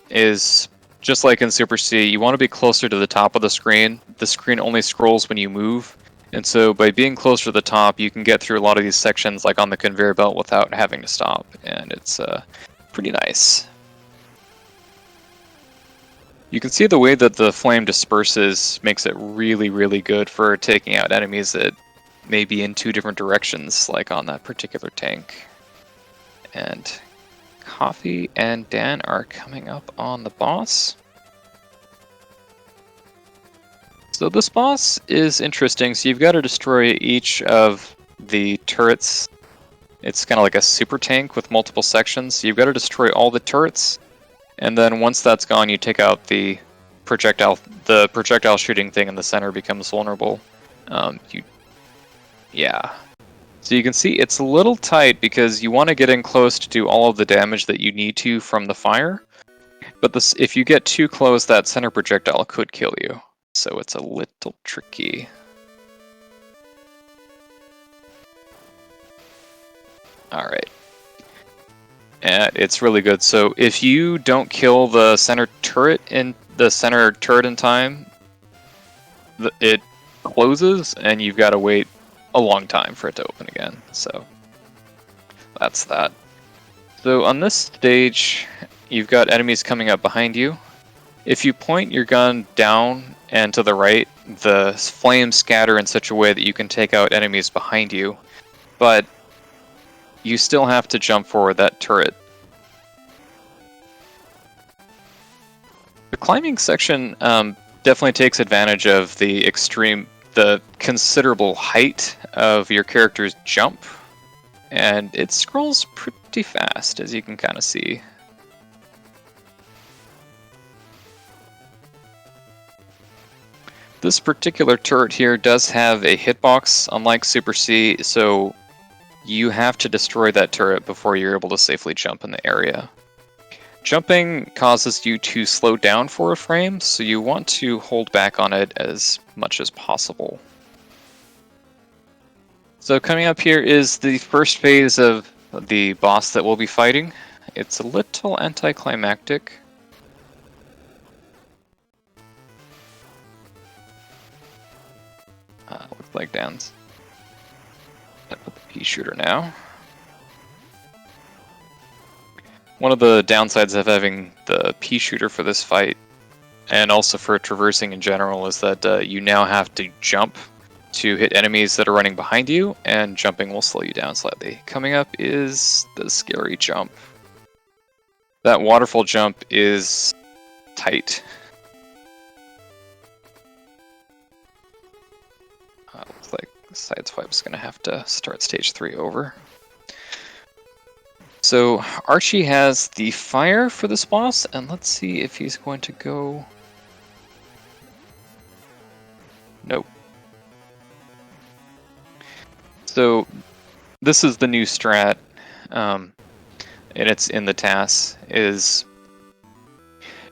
is, just like in Super C, you want to be closer to the top of the screen. The screen only scrolls when you move, and so by being closer to the top, you can get through a lot of these sections like on the conveyor belt without having to stop, and it's pretty nice. You can see the way that the flame disperses makes it really, really good for taking out enemies that may be in 2 different directions, like on that particular tank. And Coffee and Dan are coming up on the boss. So this boss is interesting. So you've got to destroy each of the turrets. It's kind of like a super tank with multiple sections. So you've got to destroy all the turrets, and then once that's gone, you take out the projectile. The projectile shooting thing in the center becomes vulnerable. Yeah. So you can see it's a little tight because you want to get in close to do all of the damage that you need to from the fire. But if you get too close, that center projectile could kill you. So it's a little tricky. Alright. And it's really good. So if you don't kill the center turret in time, it closes and you've got to wait a long time for it to open again. So that's that. So on this stage, you've got enemies coming up behind you. If you point your gun down and to the right, the flames scatter in such a way that you can take out enemies behind you, but you still have to jump for that turret. The climbing section definitely takes advantage of the considerable height of your character's jump, and it scrolls pretty fast, as you can kind of see. This particular turret here does have a hitbox, unlike Super C, so you have to destroy that turret before you're able to safely jump in the area. Jumping causes you to slow down for a frame, so you want to hold back on it as much as possible. So coming up here is the first phase of the boss that we'll be fighting. It's a little anticlimactic. Looks like Dan's up with the pea shooter now. One of the downsides of having the pea shooter for this fight, and also for traversing in general, is that you now have to jump to hit enemies that are running behind you, and jumping will slow you down slightly. Coming up is the scary jump. That waterfall jump is tight. Looks like Sideswipe's going to have to start stage 3 over. So Archie has the fire for this boss, and let's see if he's going to go... Nope. So this is the new strat, and it's in the TAS, is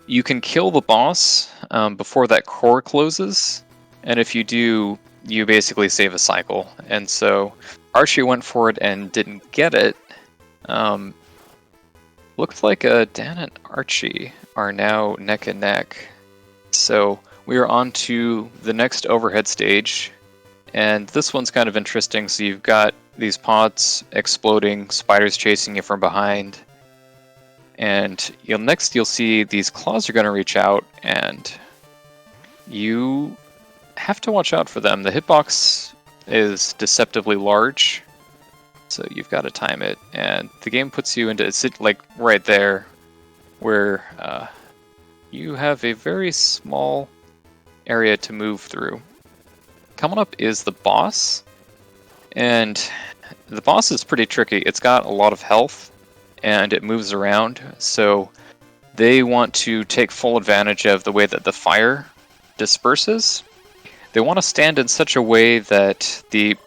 you can kill the boss before that core closes, and if you do, you basically save a cycle. And so Archie went for it and didn't get it. Looks like Dan and Archie are now neck and neck. So we are on to the next overhead stage, And this one's kind of interesting. So you've got these pods exploding, spiders chasing you from behind. And you'll see these claws are going to reach out, and you have to watch out for them. The hitbox is deceptively large, so you've got to time it. And the game puts you into like right there, where you have a very small area to move through. Coming up is the boss, and the boss is pretty tricky. It's got a lot of health, and it moves around, so they want to take full advantage of the way that the fire disperses. They want to stand in such a way that the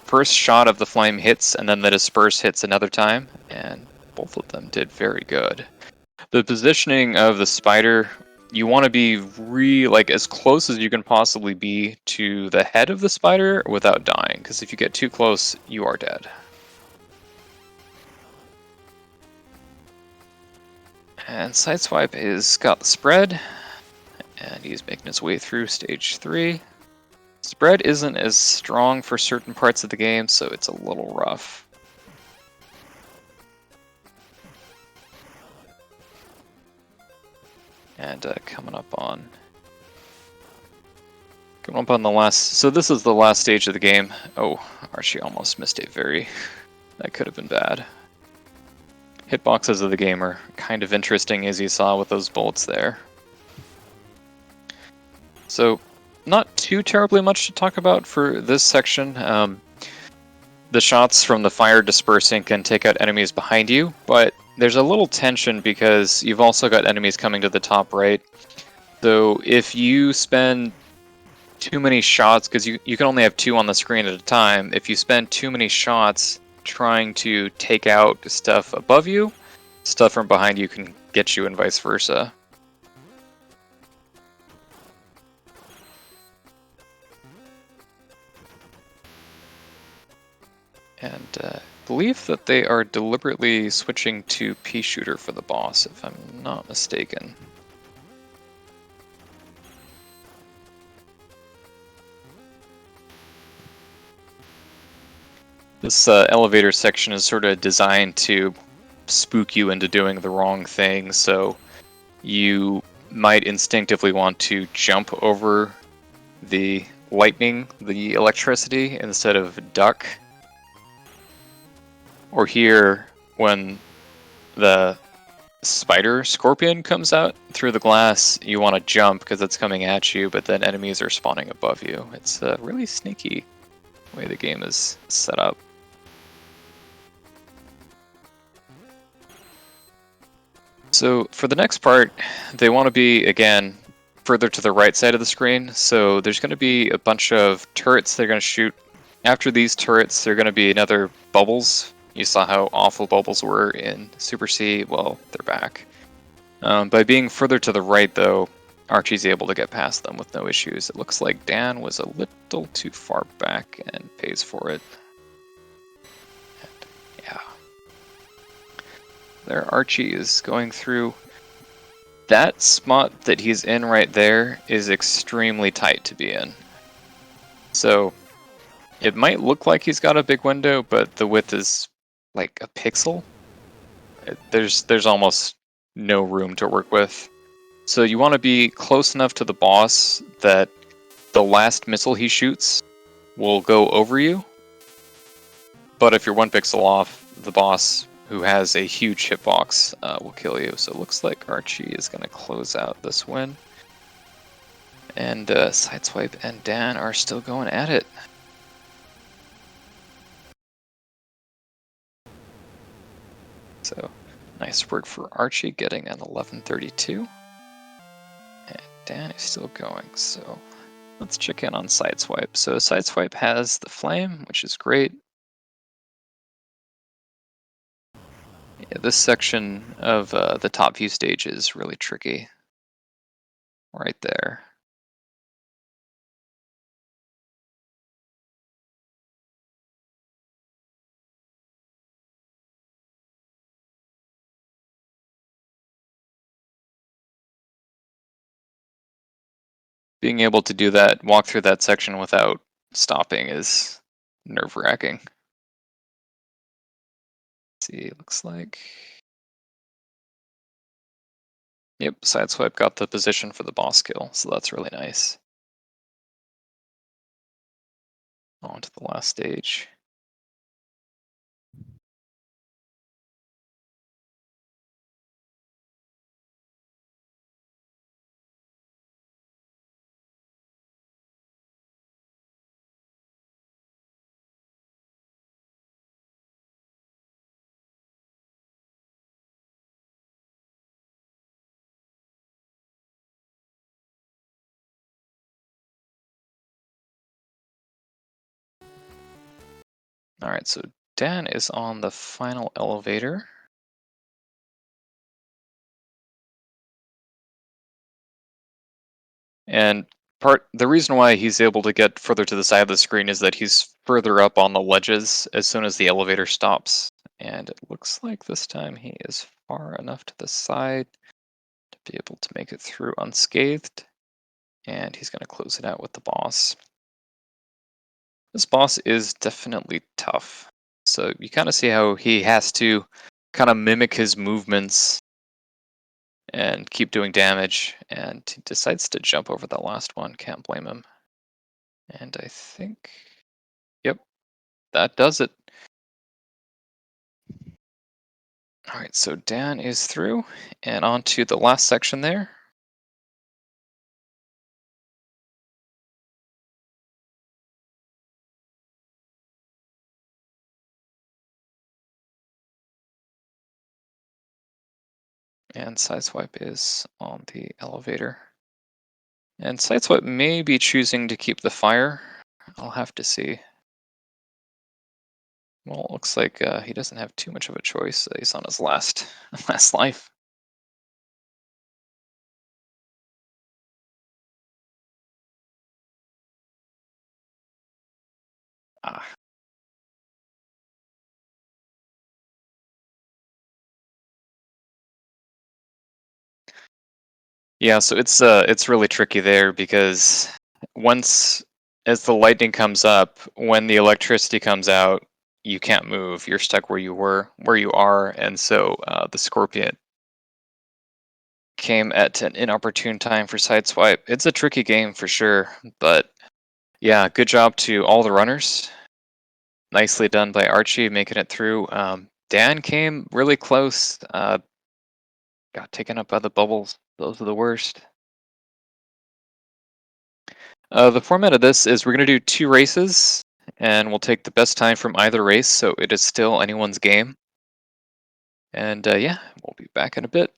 first shot of the flame hits, and then the disperse hits another time, and both of them did very good. The positioning of the spider, you want to be like as close as you can possibly be to the head of the spider without dying, because if you get too close, you are dead. And Sideswipe is got the spread, and he's making his way through stage 3. Spread isn't as strong for certain parts of the game, so it's a little rough. And coming up on the last, so this is the last stage of the game. Oh, Archie almost missed a very, that could have been bad. Hitboxes of the game are kind of interesting, as you saw with those bolts there. So, not too terribly much to talk about for this section. The shots from the fire dispersing can take out enemies behind you, but there's a little tension because you've also got enemies coming to the top right. So if you spend too many shots, because you can only have 2 on the screen at a time, if you spend too many shots trying to take out stuff above you, stuff from behind you can get you and vice versa. And I believe that they are deliberately switching to pea shooter for the boss, if I'm not mistaken. This elevator section is sort of designed to spook you into doing the wrong thing, so you might instinctively want to jump over the lightning, the electricity, instead of duck. Or here, when the scorpion comes out through the glass, you want to jump because it's coming at you, but then enemies are spawning above you. It's a really sneaky way the game is set up. So for the next part, they want to be, again, further to the right side of the screen. So there's going to be a bunch of turrets they're going to shoot. After these turrets, there are going to be another bubbles. You saw how awful bubbles were in Super C. Well, they're back. By being further to the right, though, Archie's able to get past them with no issues. It looks like Dan was a little too far back and pays for it. And, yeah. There Archie is going through. That spot that he's in right there is extremely tight to be in. So it might look like he's got a big window, but the width is like a pixel. There's almost no room to work with. So you want to be close enough to the boss that the last missile he shoots will go over you. But if you're 1 pixel off, the boss, who has a huge hitbox, will kill you. So it looks like Archie is going to close out this win. And Sideswipe and Dan are still going at it. So nice work for Archie getting an 1132. And Dan is still going, so let's check in on Sideswipe. So Sideswipe has the flame, which is great. Yeah, this section of the top view stage is really tricky. Right there. Being able to do that, walk through that section without stopping is nerve-wracking. See, looks like. Yep, Sideswipe got the position for the boss kill, so that's really nice. On to the last stage. All right, so Dan is on the final elevator. And the reason why he's able to get further to the side of the screen is that he's further up on the ledges as soon as the elevator stops. And it looks like this time he is far enough to the side to be able to make it through unscathed. And he's going to close it out with the boss. This boss is definitely tough. So you kind of see how he has to kind of mimic his movements and keep doing damage, and he decides to jump over that last one. Can't blame him. And I think, yep, that does it. All right, so Dan is through, and on to the last section there. And Sideswipe is on the elevator. And Sideswipe may be choosing to keep the fire. I'll have to see. Well, it looks like he doesn't have too much of a choice. He's on his last life. Ah. Yeah, so it's really tricky there because as the lightning comes up, when the electricity comes out, you can't move. You're stuck where you are, and so the Scorpion came at an inopportune time for Sideswipe. It's a tricky game for sure, but yeah, good job to all the runners. Nicely done by Archie making it through. Dan came really close. Got taken up by the bubbles. Those are the worst. The format of this is we're going to do 2 races, and we'll take the best time from either race, so it is still anyone's game. And yeah, we'll be back in a bit.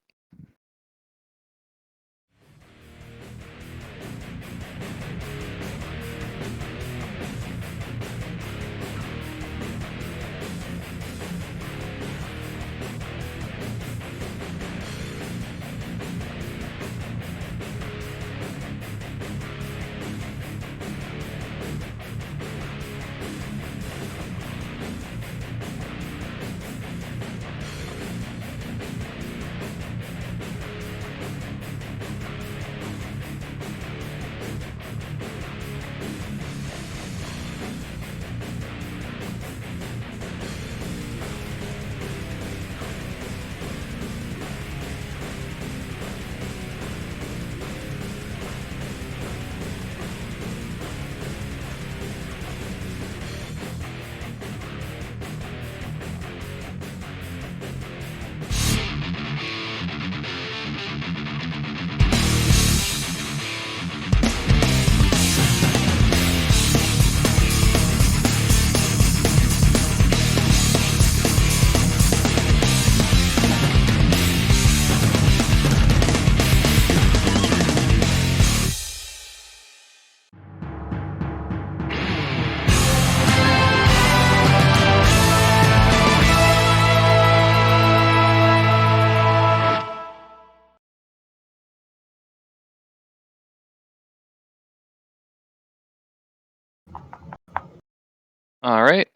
All right,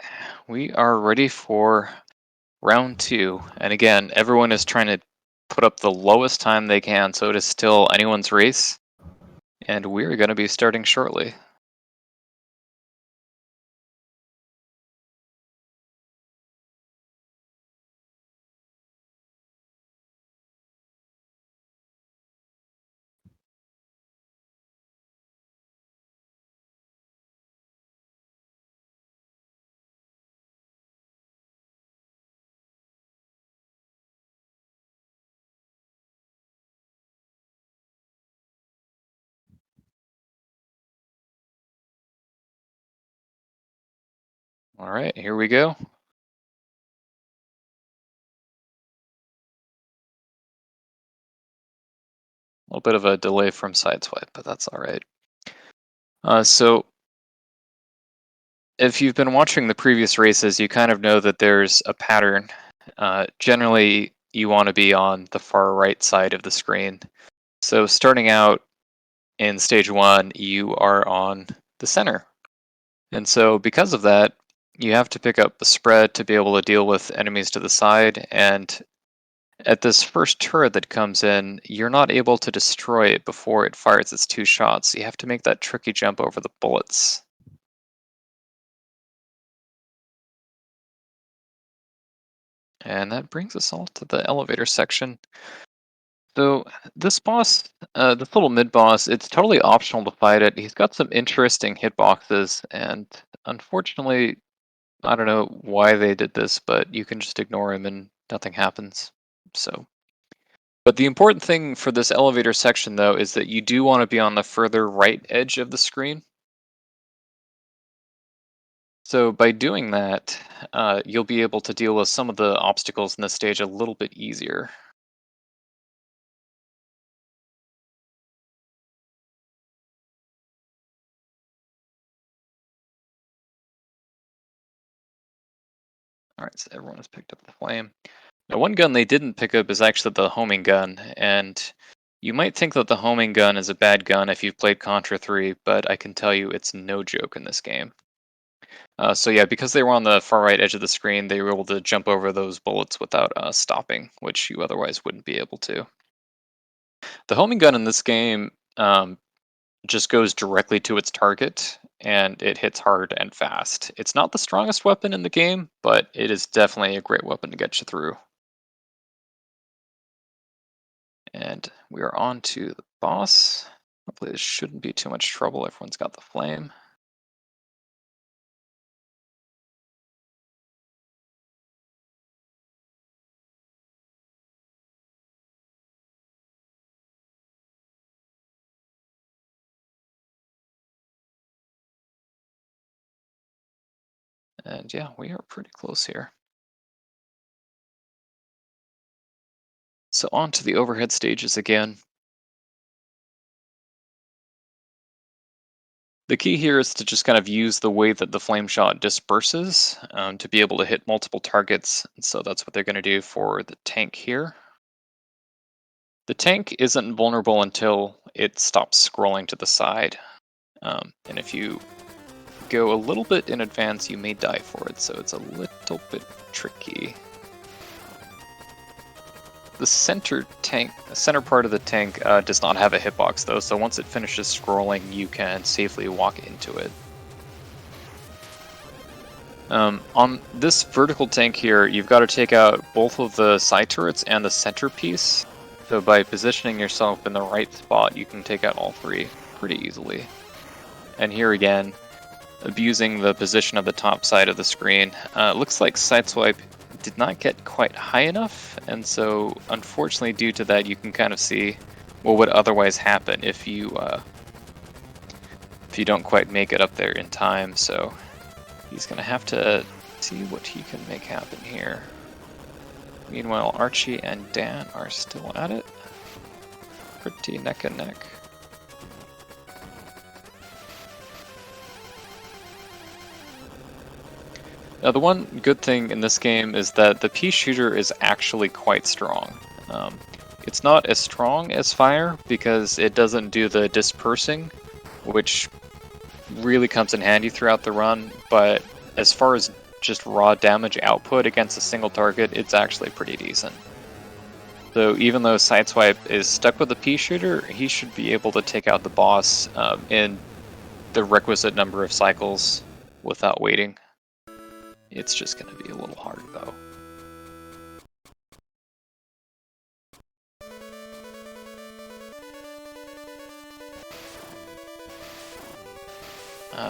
we are ready for round 2. And again, everyone is trying to put up the lowest time they can, so it is still anyone's race. And we're going to be starting shortly. All right, here we go. A little bit of a delay from Sideswipe, but that's all right. So if you've been watching the previous races, you kind of know that there's a pattern. Generally, you want to be on the far right side of the screen. So starting out in stage 1, you are on the center. And so because of that, you have to pick up the spread to be able to deal with enemies to the side. And at this first turret that comes in, you're not able to destroy it before it fires its 2 shots. You have to make that tricky jump over the bullets. And that brings us all to the elevator section. So this boss, this little mid-boss, it's totally optional to fight it. He's got some interesting hitboxes, and unfortunately, I don't know why they did this, but you can just ignore him and nothing happens. So, but the important thing for this elevator section, though, is that you do want to be on the further right edge of the screen. So by doing that, you'll be able to deal with some of the obstacles in this stage a little bit easier. All right, so everyone has picked up the flame. Now, one gun they didn't pick up is actually the homing gun, and you might think that the homing gun is a bad gun if you've played Contra 3, but I can tell you it's no joke in this game. So yeah, because they were on the far right edge of the screen, they were able to jump over those bullets without stopping, which you otherwise wouldn't be able to. The homing gun in this game just goes directly to its target, and it hits hard and fast. It's not the strongest weapon in the game, but it is definitely a great weapon to get you through. And we are on to the boss. Hopefully this shouldn't be too much trouble. Everyone's got the flame. And yeah, we are pretty close here. So on to the overhead stages again. The key here is to just kind of use the way that the flame shot disperses to be able to hit multiple targets. And so that's what they're going to do for the tank here. The tank isn't vulnerable until it stops scrolling to the side. And if you go a little bit in advance, you may die for it, so it's a little bit tricky. The center part of the tank does not have a hitbox though, so once it finishes scrolling, you can safely walk into it. On this vertical tank here, you've got to take out both of the side turrets and the centerpiece. So by positioning yourself in the right spot, you can take out all 3 pretty easily. And here again, abusing the position of the top side of the screen. Looks like Sideswipe did not get quite high enough, and so unfortunately due to that you can kind of see what would otherwise happen if you don't quite make it up there in time. So he's gonna have to see what he can make happen here. Meanwhile, Archie and Dan are still at it, pretty neck and neck. Now, the one good thing in this game is that the pea shooter is actually quite strong. It's not as strong as fire because it doesn't do the dispersing, which really comes in handy throughout the run, but as far as just raw damage output against a single target, it's actually pretty decent. So even though Sideswipe is stuck with the pea shooter, he should be able to take out the boss in the requisite number of cycles without waiting. It's just going to be a little hard, though.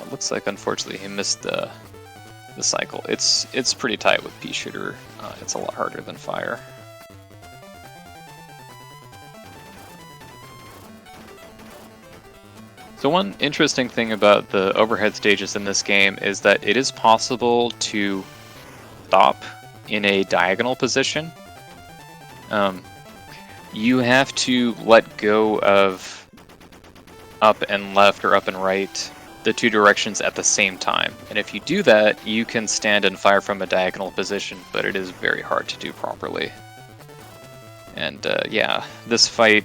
Looks like, unfortunately, he missed the cycle. It's pretty tight with pea shooter. It's a lot harder than fire. The one interesting thing about the overhead stages in this game is that it is possible to stop in a diagonal position. You have to let go of up and left or up and right, the two directions at the same time. And if you do that, you can stand and fire from a diagonal position, but it is very hard to do properly. And yeah, this fight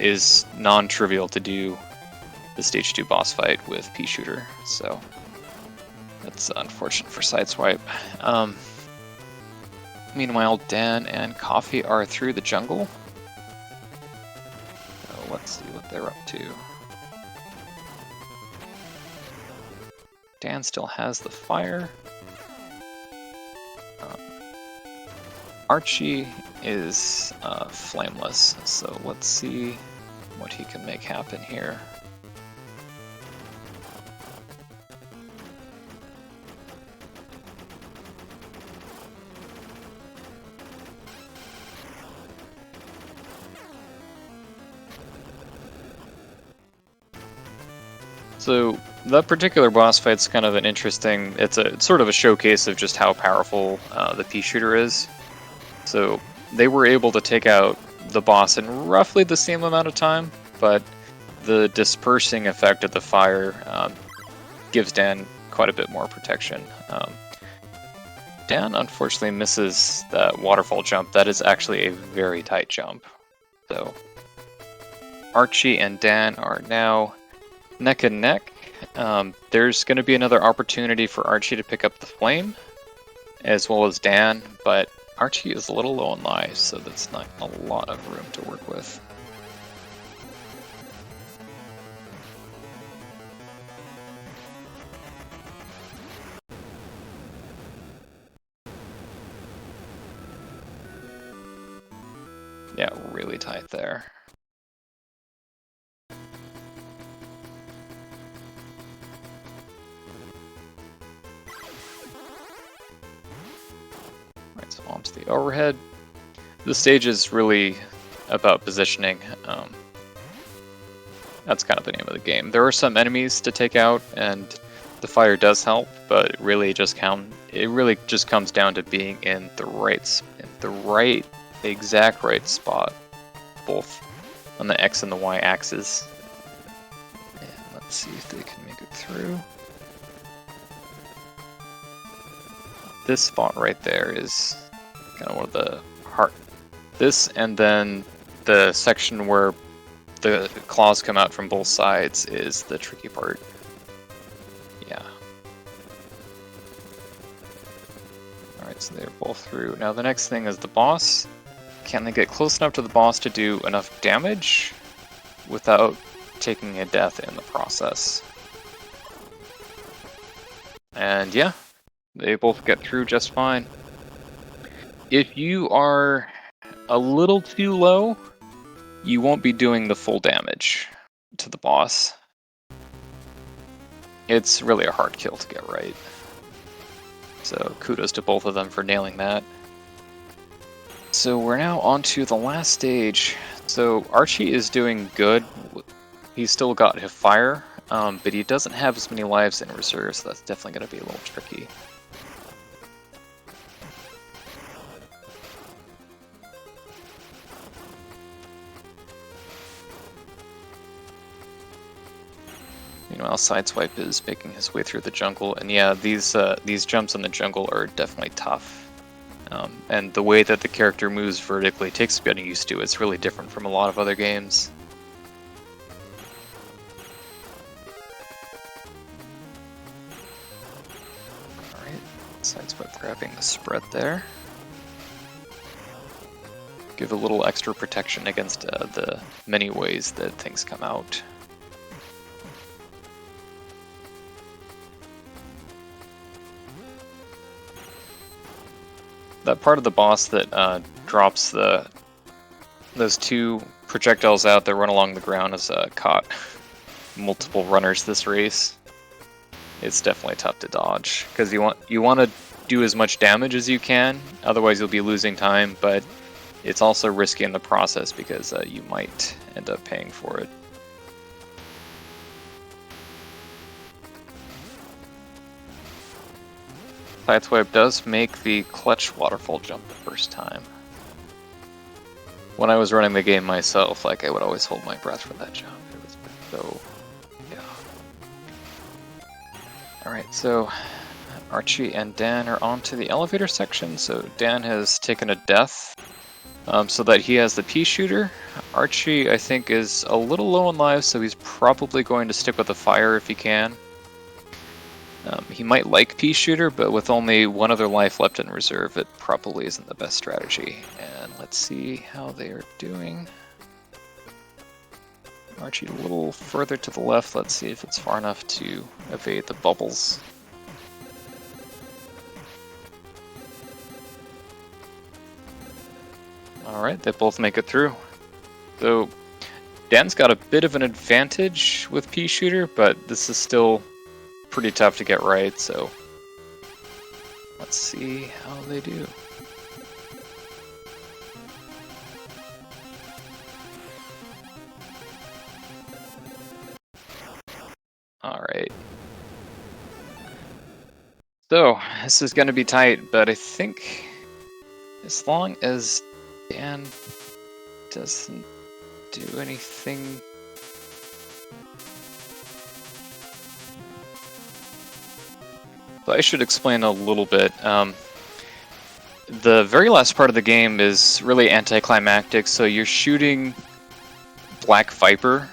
is non-trivial to do, the Stage 2 boss fight with Pea Shooter, so that's unfortunate for Sideswipe. Meanwhile, Dan and Coffee are through the jungle. So let's see what they're up to. Dan still has the fire. Archie is flameless, so let's see what he can make happen here. So that particular boss fight's kind of an interesting, it's sort of a showcase of just how powerful the Pea Shooter is. So they were able to take out the boss in roughly the same amount of time, but the dispersing effect of the fire gives Dan quite a bit more protection. Dan unfortunately misses that waterfall jump. That is actually a very tight jump. So Archie and Dan are now neck and neck. There's going to be another opportunity for Archie to pick up the flame, as well as Dan, but Archie is a little low on lives, so that's not a lot of room to work with. Yeah, really tight there. Right, so onto the overhead. This stage is really about positioning. That's kind of the name of the game. There are some enemies to take out, and the fire does help, but it really just comes down to being in the exact right spot, both on the X and the Y axis. And let's see if they can make it through. This spot right there is kind of one of the hard. This and then the section where the claws come out from both sides is the tricky part. Yeah. Alright, so they're both through. Now the next thing is the boss. Can they get close enough to the boss to do enough damage without taking a death in the process? And yeah, they both get through just fine. If you are a little too low, you won't be doing the full damage to the boss. It's really a hard kill to get right. So kudos to both of them for nailing that. So we're now on to the last stage. So Archie is doing good. He's still got his fire, but he doesn't have as many lives in reserve, so that's definitely going to be a little tricky. Meanwhile, Sideswipe is making his way through the jungle, and yeah, these jumps in the jungle are definitely tough. And the way that the character moves vertically takes getting used to. It's really different from a lot of other games. Alright, Sideswipe grabbing the spread there. Give a little extra protection against the many ways that things come out. That part of the boss that drops those two projectiles out that run along the ground has caught multiple runners this race. It's definitely tough to dodge because you want to do as much damage as you can, otherwise you'll be losing time. But it's also risky in the process because you might end up paying for it. Sideswipe does make the clutch waterfall jump the first time. When I was running the game myself, like I would always hold my breath for that jump. It was so, yeah. Alright, so Archie and Dan are on to the elevator section. So Dan has taken a death so that he has the pea shooter. Archie, I think, is a little low on lives, so he's probably going to stick with the fire if he can. He might like pea shooter, but with only one other life left in reserve, it probably isn't the best strategy. And let's see how they are doing. Archie a little further to the left. Let's see if it's far enough to evade the bubbles. Alright, they both make it through. So Dan's got a bit of an advantage with pea shooter, but this is still pretty tough to get right, so let's see how they do. Alright. So, this is going to be tight, but I think as long as Dan doesn't do anything... So I should explain a little bit. The very last part of the game is really anticlimactic, so you're shooting Black Viper,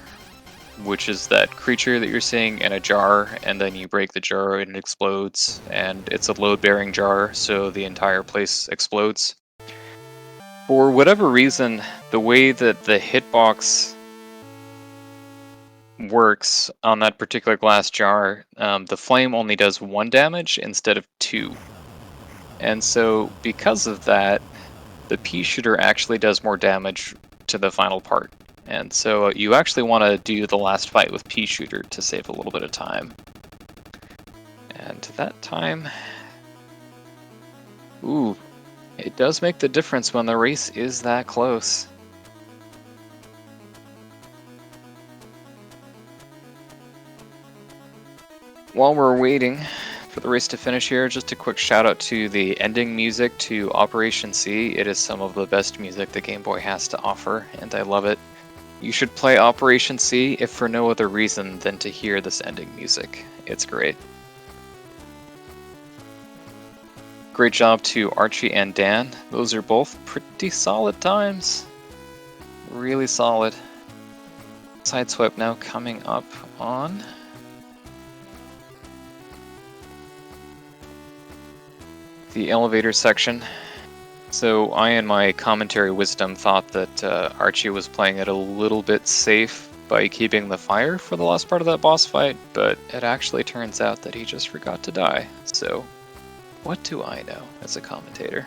which is that creature that you're seeing in a jar, and then you break the jar and it explodes, and it's a load-bearing jar, so the entire place explodes. For whatever reason, the way that the hitbox works on that particular glass jar, the flame only does 1 damage instead of 2. And so because of that, the pea shooter actually does more damage to the final part. And so you actually want to do the last fight with pea shooter to save a little bit of time. And that time... Ooh, it does make the difference when the race is that close. While we're waiting for the race to finish here, just a quick shout out to the ending music to Operation C. It is some of the best music the Game Boy has to offer, and I love it. You should play Operation C if for no other reason than to hear this ending music. It's great. Great job to Archie and Dan. Those are both pretty solid times. Really solid. Sideswipe now coming up on... the elevator section. So I, in my commentary wisdom, thought that Archie was playing it a little bit safe by keeping the fire for the last part of that boss fight, but it actually turns out that he just forgot to die. So what do I know as a commentator?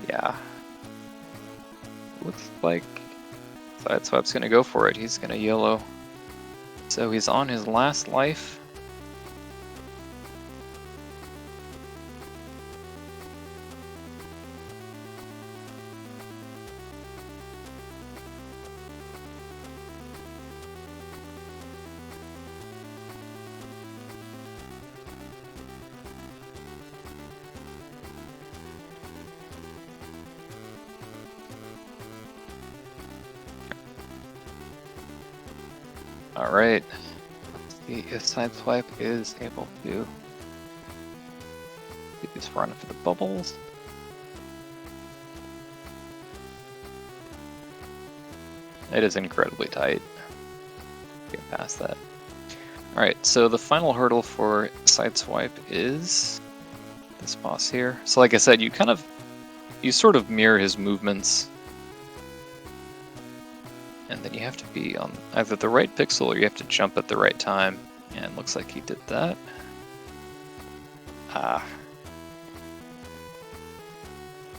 Yeah. Looks like Sideswipe's gonna go for it. He's gonna YOLO. So he's on his last life. Alright, let's see if Sideswipe is able to get this far enough for the bubbles. It is incredibly tight. Get past that. Alright, so the final hurdle for Sideswipe is this boss here. So like I said, you sort of mirror his movements. And then you have to be on either the right pixel or you have to jump at the right time. And looks like he did that.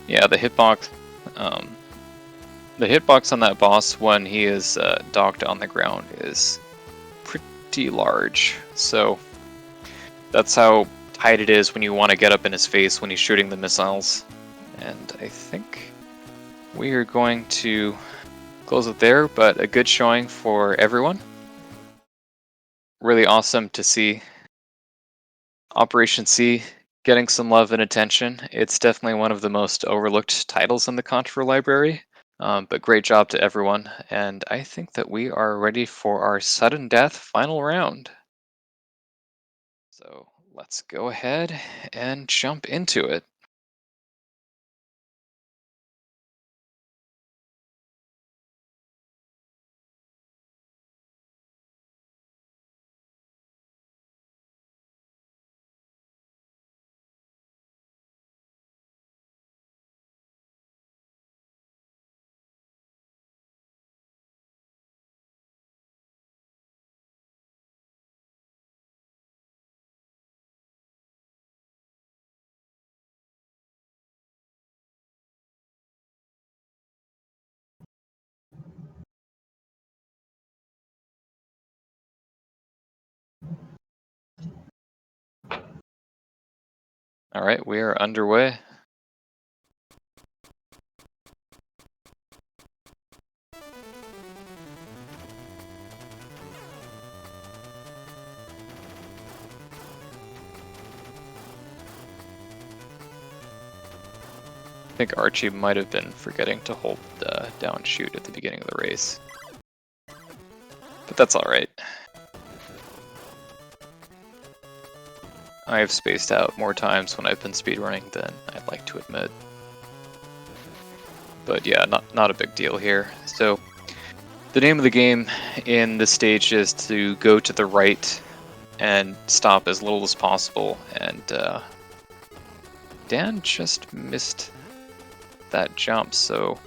Yeah, the hitbox on that boss when he is docked on the ground is pretty large. So that's how tight it is when you want to get up in his face when he's shooting the missiles. And I think we are going to close it there, but a good showing for everyone. really awesome to see Operation C getting some love and attention. It's definitely one of the most overlooked titles in the Contra library, but great job to everyone. And I think that we are ready for our sudden death final round. So let's go ahead and jump into it. All right, we are underway. I think Archie might have been forgetting to hold down shoot at the beginning of the race. But that's alright. I have spaced out more times when I've been speedrunning than I'd like to admit. But yeah, not a big deal here. So, the name of the game in this stage is to go to the right and stop as little as possible, and Dan just missed that jump, so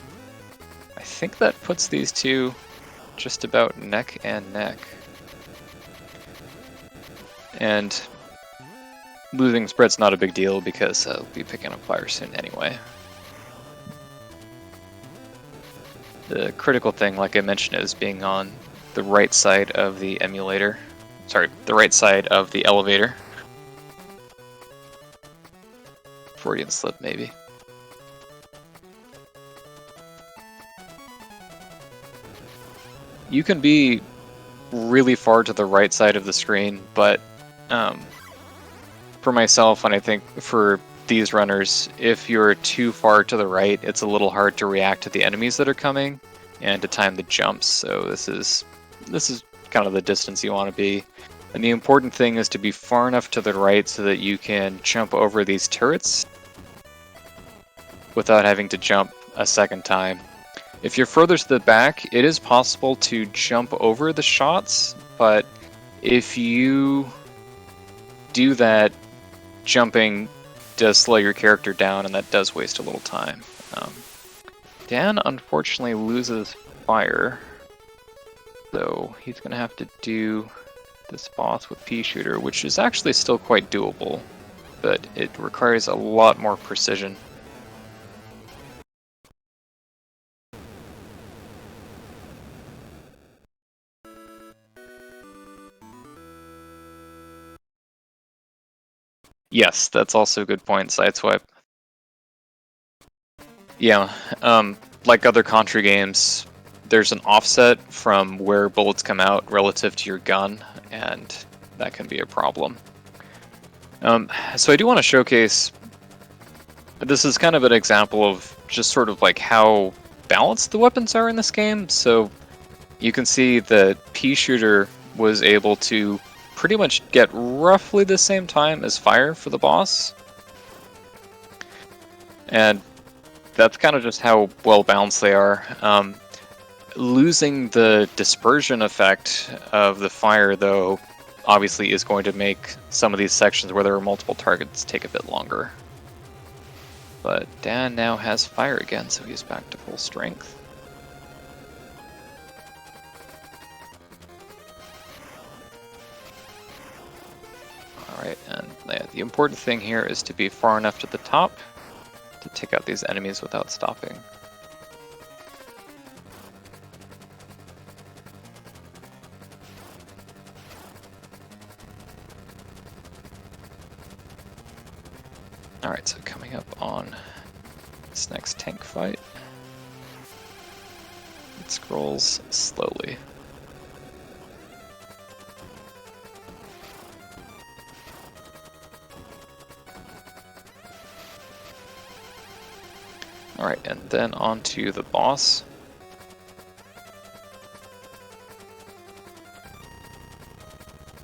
I think that puts these two just about neck and neck. And losing spread's not a big deal because I'll be picking up fire soon anyway. The critical thing, like I mentioned, is being on the right side of the emulator. Sorry, the right side of the elevator. Freudian slip, maybe. You can be really far to the right side of the screen, but for myself, and I think for these runners, if you're too far to the right, it's a little hard to react to the enemies that are coming and to time the jumps. So this is kind of the distance you want to be. And the important thing is to be far enough to the right so that you can jump over these turrets without having to jump a second time. If you're further to the back, it is possible to jump over the shots, but if you do that, jumping does slow your character down, and that does waste a little time. Dan unfortunately loses fire, so he's going to have to do this boss with pea shooter, which is actually still quite doable, but it requires a lot more precision. Yes, that's also a good point, Sideswipe. Yeah, like other Contra games, there's an offset from where bullets come out relative to your gun, and that can be a problem. So I do want to showcase, this is kind of an example of just sort of like how balanced the weapons are in this game. So you can see that pea shooter was able to pretty much get roughly the same time as fire for the boss. And that's kind of just how well balanced they are. Losing the dispersion effect of the fire, though, obviously is going to make some of these sections where there are multiple targets take a bit longer. But Dan now has fire again, so he's back to full strength. Alright, and the important thing here is to be far enough to the top to take out these enemies without stopping. Alright, so coming up on this next tank fight, it scrolls slowly. Alright, and then on to the boss.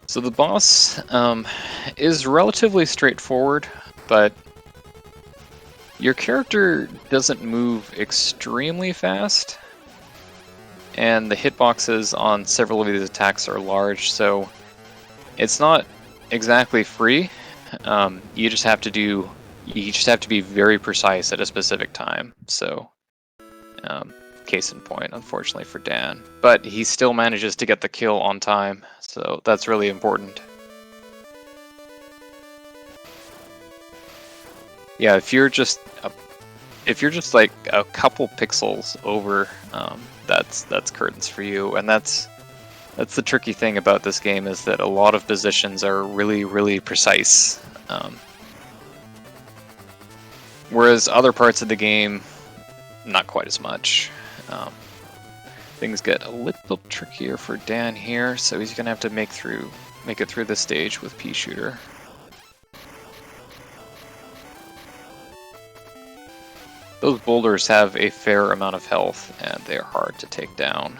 So the boss is relatively straightforward, but your character doesn't move extremely fast, and the hitboxes on several of these attacks are large, so it's not exactly free. You just have to be very precise at a specific time. So, case in point, unfortunately for Dan, but he still manages to get the kill on time, so that's really important. Yeah, if you're just like a couple pixels over, that's curtains for you, and that's the tricky thing about this game, is that a lot of positions are really, really precise. Whereas other parts of the game, not quite as much. Things get a little trickier for Dan here, so he's gonna have to make it through this stage with pea shooter. Those boulders have a fair amount of health, and they are hard to take down.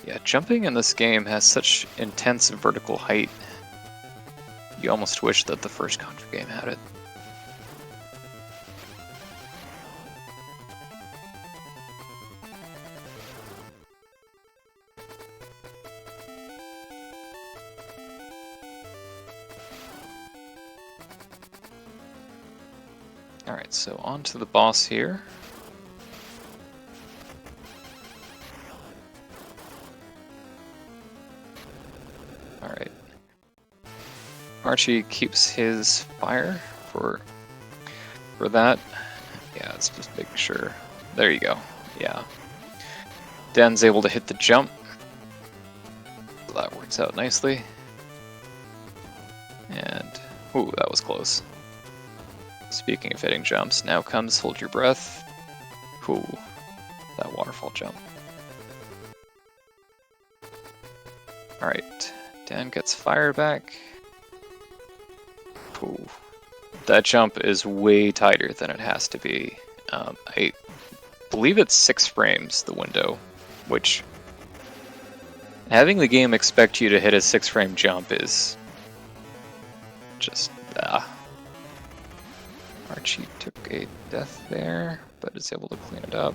Yeah, jumping in this game has such intense vertical height. You almost wish that the first Contra game had it. Alright, so on to the boss here. Alright. Archie keeps his fire for that. Yeah, it's just making sure. There you go. Yeah. Dan's able to hit the jump. So that works out nicely. And, ooh, that was close. Speaking of hitting jumps, now comes hold your breath. Ooh, that waterfall jump. Alright, Dan gets fire back. Ooh, that jump is way tighter than it has to be. I believe it's 6 frames, the window, which having the game expect you to hit a 6-frame jump is just, Archie took a death there, but is able to clean it up.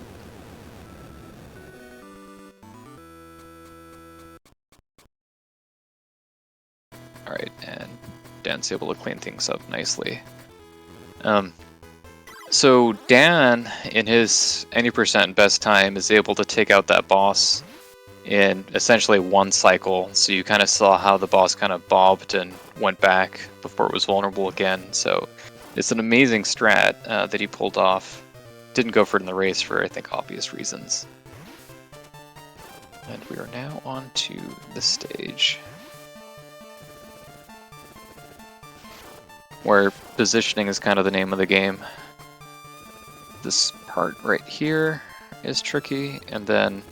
Alright, and Dan's able to clean things up nicely. So Dan, in his any percent best time, is able to take out that boss in essentially one cycle. So you kind of saw how the boss kind of bobbed and went back before it was vulnerable again. So it's an amazing strat that he pulled off. Didn't go for it in the race for, I think, obvious reasons. And we are now on to the stage, where positioning is kind of the name of the game. This part right here is tricky, and then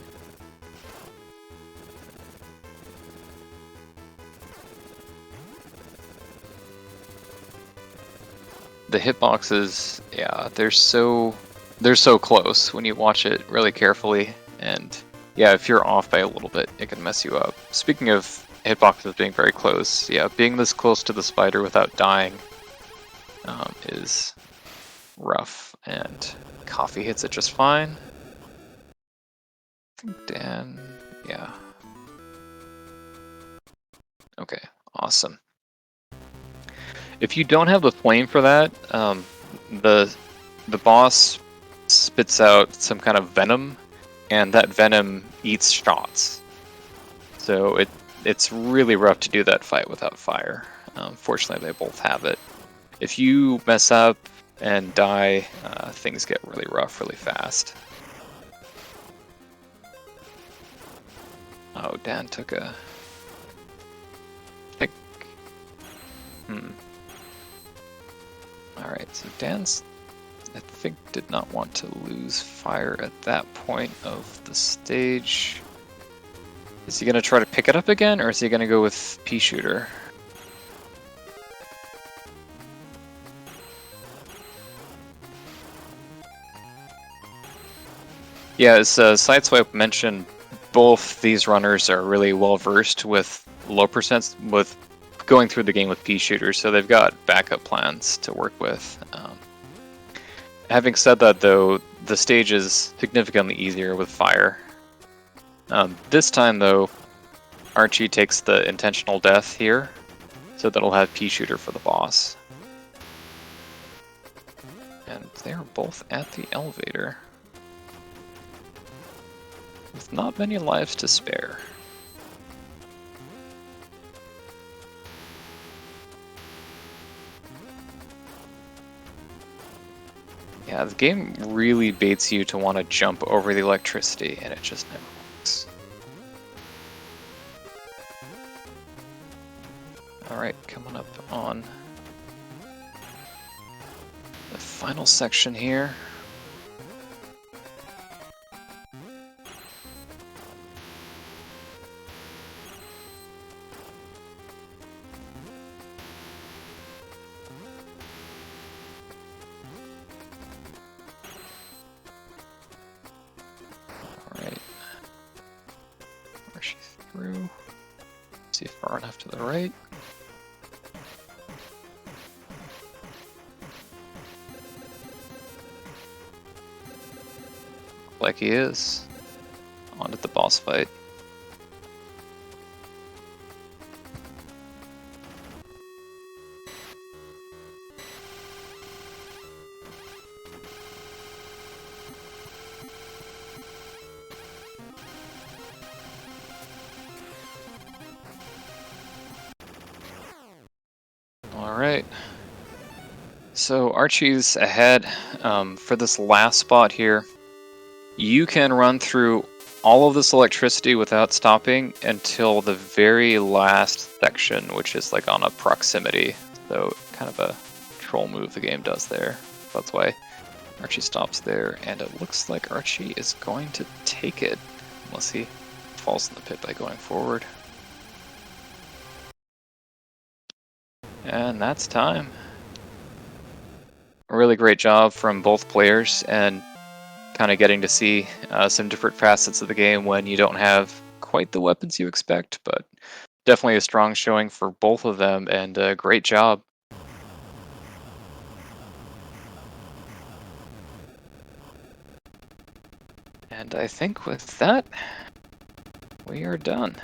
the hitboxes, yeah, they're so close when you watch it really carefully, and yeah, if you're off by a little bit, it can mess you up. Speaking of hitboxes being very close, yeah, being this close to the spider without dying is rough, and Coffee hits it just fine. I think Dan, yeah. Okay, awesome. If you don't have the flame for that, the boss spits out some kind of venom, and that venom eats shots. So it's really rough to do that fight without fire. Fortunately, they both have it. If you mess up and die, things get really rough really fast. Oh, Dan took a pick. Alright, so Dan's, I think, did not want to lose fire at that point of the stage. Is he going to try to pick it up again, or is he going to go with pea shooter? Yeah, as Sideswipe mentioned, both these runners are really well versed with low percents, with going through the game with pea shooters, so they've got backup plans to work with. Having said that, though, the stage is significantly easier with fire. This time, though, Archie takes the intentional death here, so that'll have pea shooter for the boss. And they're both at the elevator, with not many lives to spare. Yeah, the game really baits you to want to jump over the electricity, and it just never works. Alright, coming up on the final section here. Alright. Where's she through? See far enough to the right. Like he is. On to the boss fight. Alright. So Archie's ahead. For this last spot here, you can run through all of this electricity without stopping until the very last section, which is like on a proximity. So kind of a troll move the game does there. That's why Archie stops there, and it looks like Archie is going to take it, unless he falls in the pit by going forward. And that's time. A really great job from both players, and kind of getting to see some different facets of the game when you don't have quite the weapons you expect, but definitely a strong showing for both of them, and a great job. And I think with that, we are done.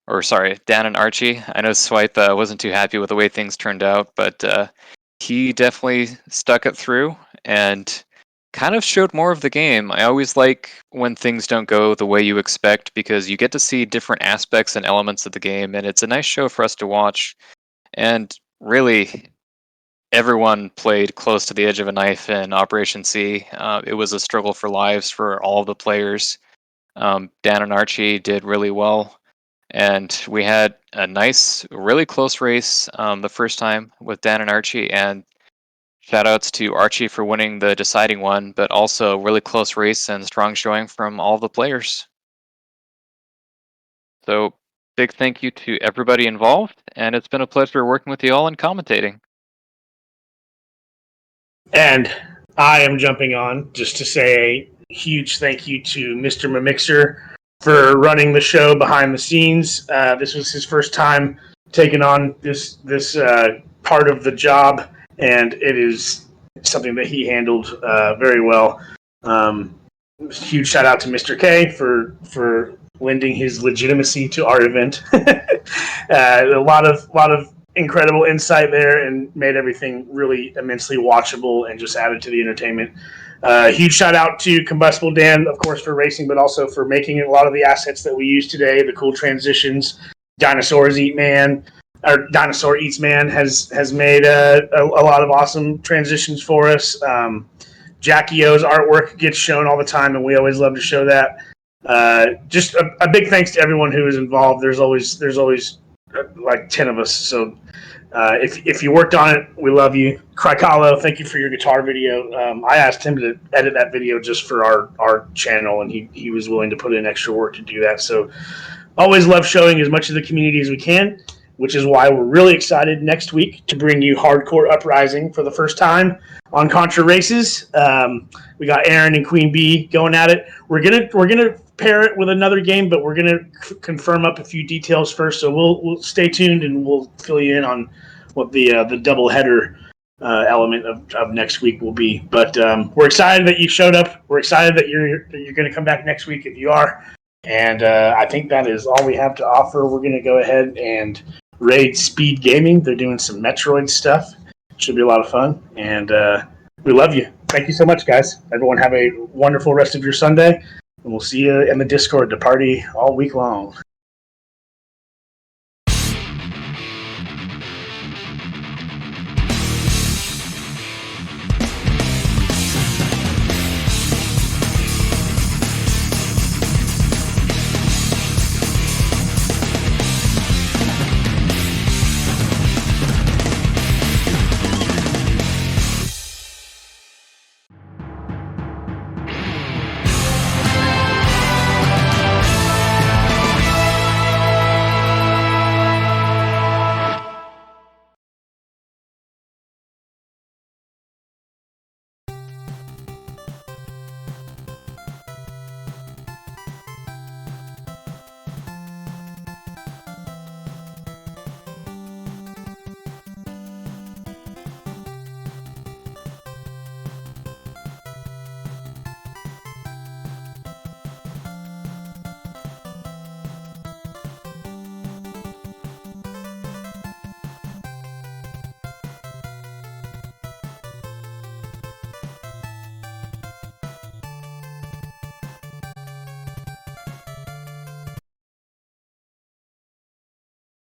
or sorry, Dan and Archie. I know Swipe wasn't too happy with the way things turned out, but he definitely stuck it through and kind of showed more of the game. I always like when things don't go the way you expect because you get to see different aspects and elements of the game, and it's a nice show for us to watch. And really, everyone played close to the edge of a knife in Operation C. It was a struggle for lives for all of the players. Dan and Archie did really well. And we had a nice, really close race the first time with Dan and Archie. And shout outs to Archie for winning the deciding one, but also really close race and strong showing from all the players. So big thank you to everybody involved. And it's been a pleasure working with you all and commentating. And I am jumping on just to say a huge thank you to Mr. Mamixer for running the show behind the scenes. This was his first time taking on this part of the job, and it is something that he handled very well. Huge shout out to Mr. K for lending his legitimacy to our event. A lot of incredible insight there and made everything really immensely watchable and just added to the entertainment. Huge shout out to CombustibleDan, of course, for racing, but also for making a lot of the assets that we use today, the cool transitions. Dinosaurs Eat Man, or Dinosaur Eats Man has made a lot of awesome transitions for us. Jackie O's artwork gets shown all the time, and we always love to show that. Just a big thanks to everyone who is involved. There's always like 10 of us, so if you worked on it, we love you. Cricalo, thank you for your guitar video. I asked him to edit that video just for our channel, and he was willing to put in extra work to do that. So always love showing as much of the community as we can, which is why we're really excited next week to bring you Hardcore Uprising for the first time on ContraRaces. We got Aaron and Queen Bee going at it. We're gonna pair it with another game, but we're gonna confirm up a few details first. So we'll stay tuned and we'll fill you in on what the double header element of next week will be. But we're excited that you showed up. We're excited that you're going to come back next week if you are. And I think that is all we have to offer. We're going to go ahead and raid Speed Gaming. They're doing some Metroid stuff. It should be a lot of fun. And we love you. Thank you so much, guys. Everyone have a wonderful rest of your Sunday. And we'll see you in the Discord to party all week long.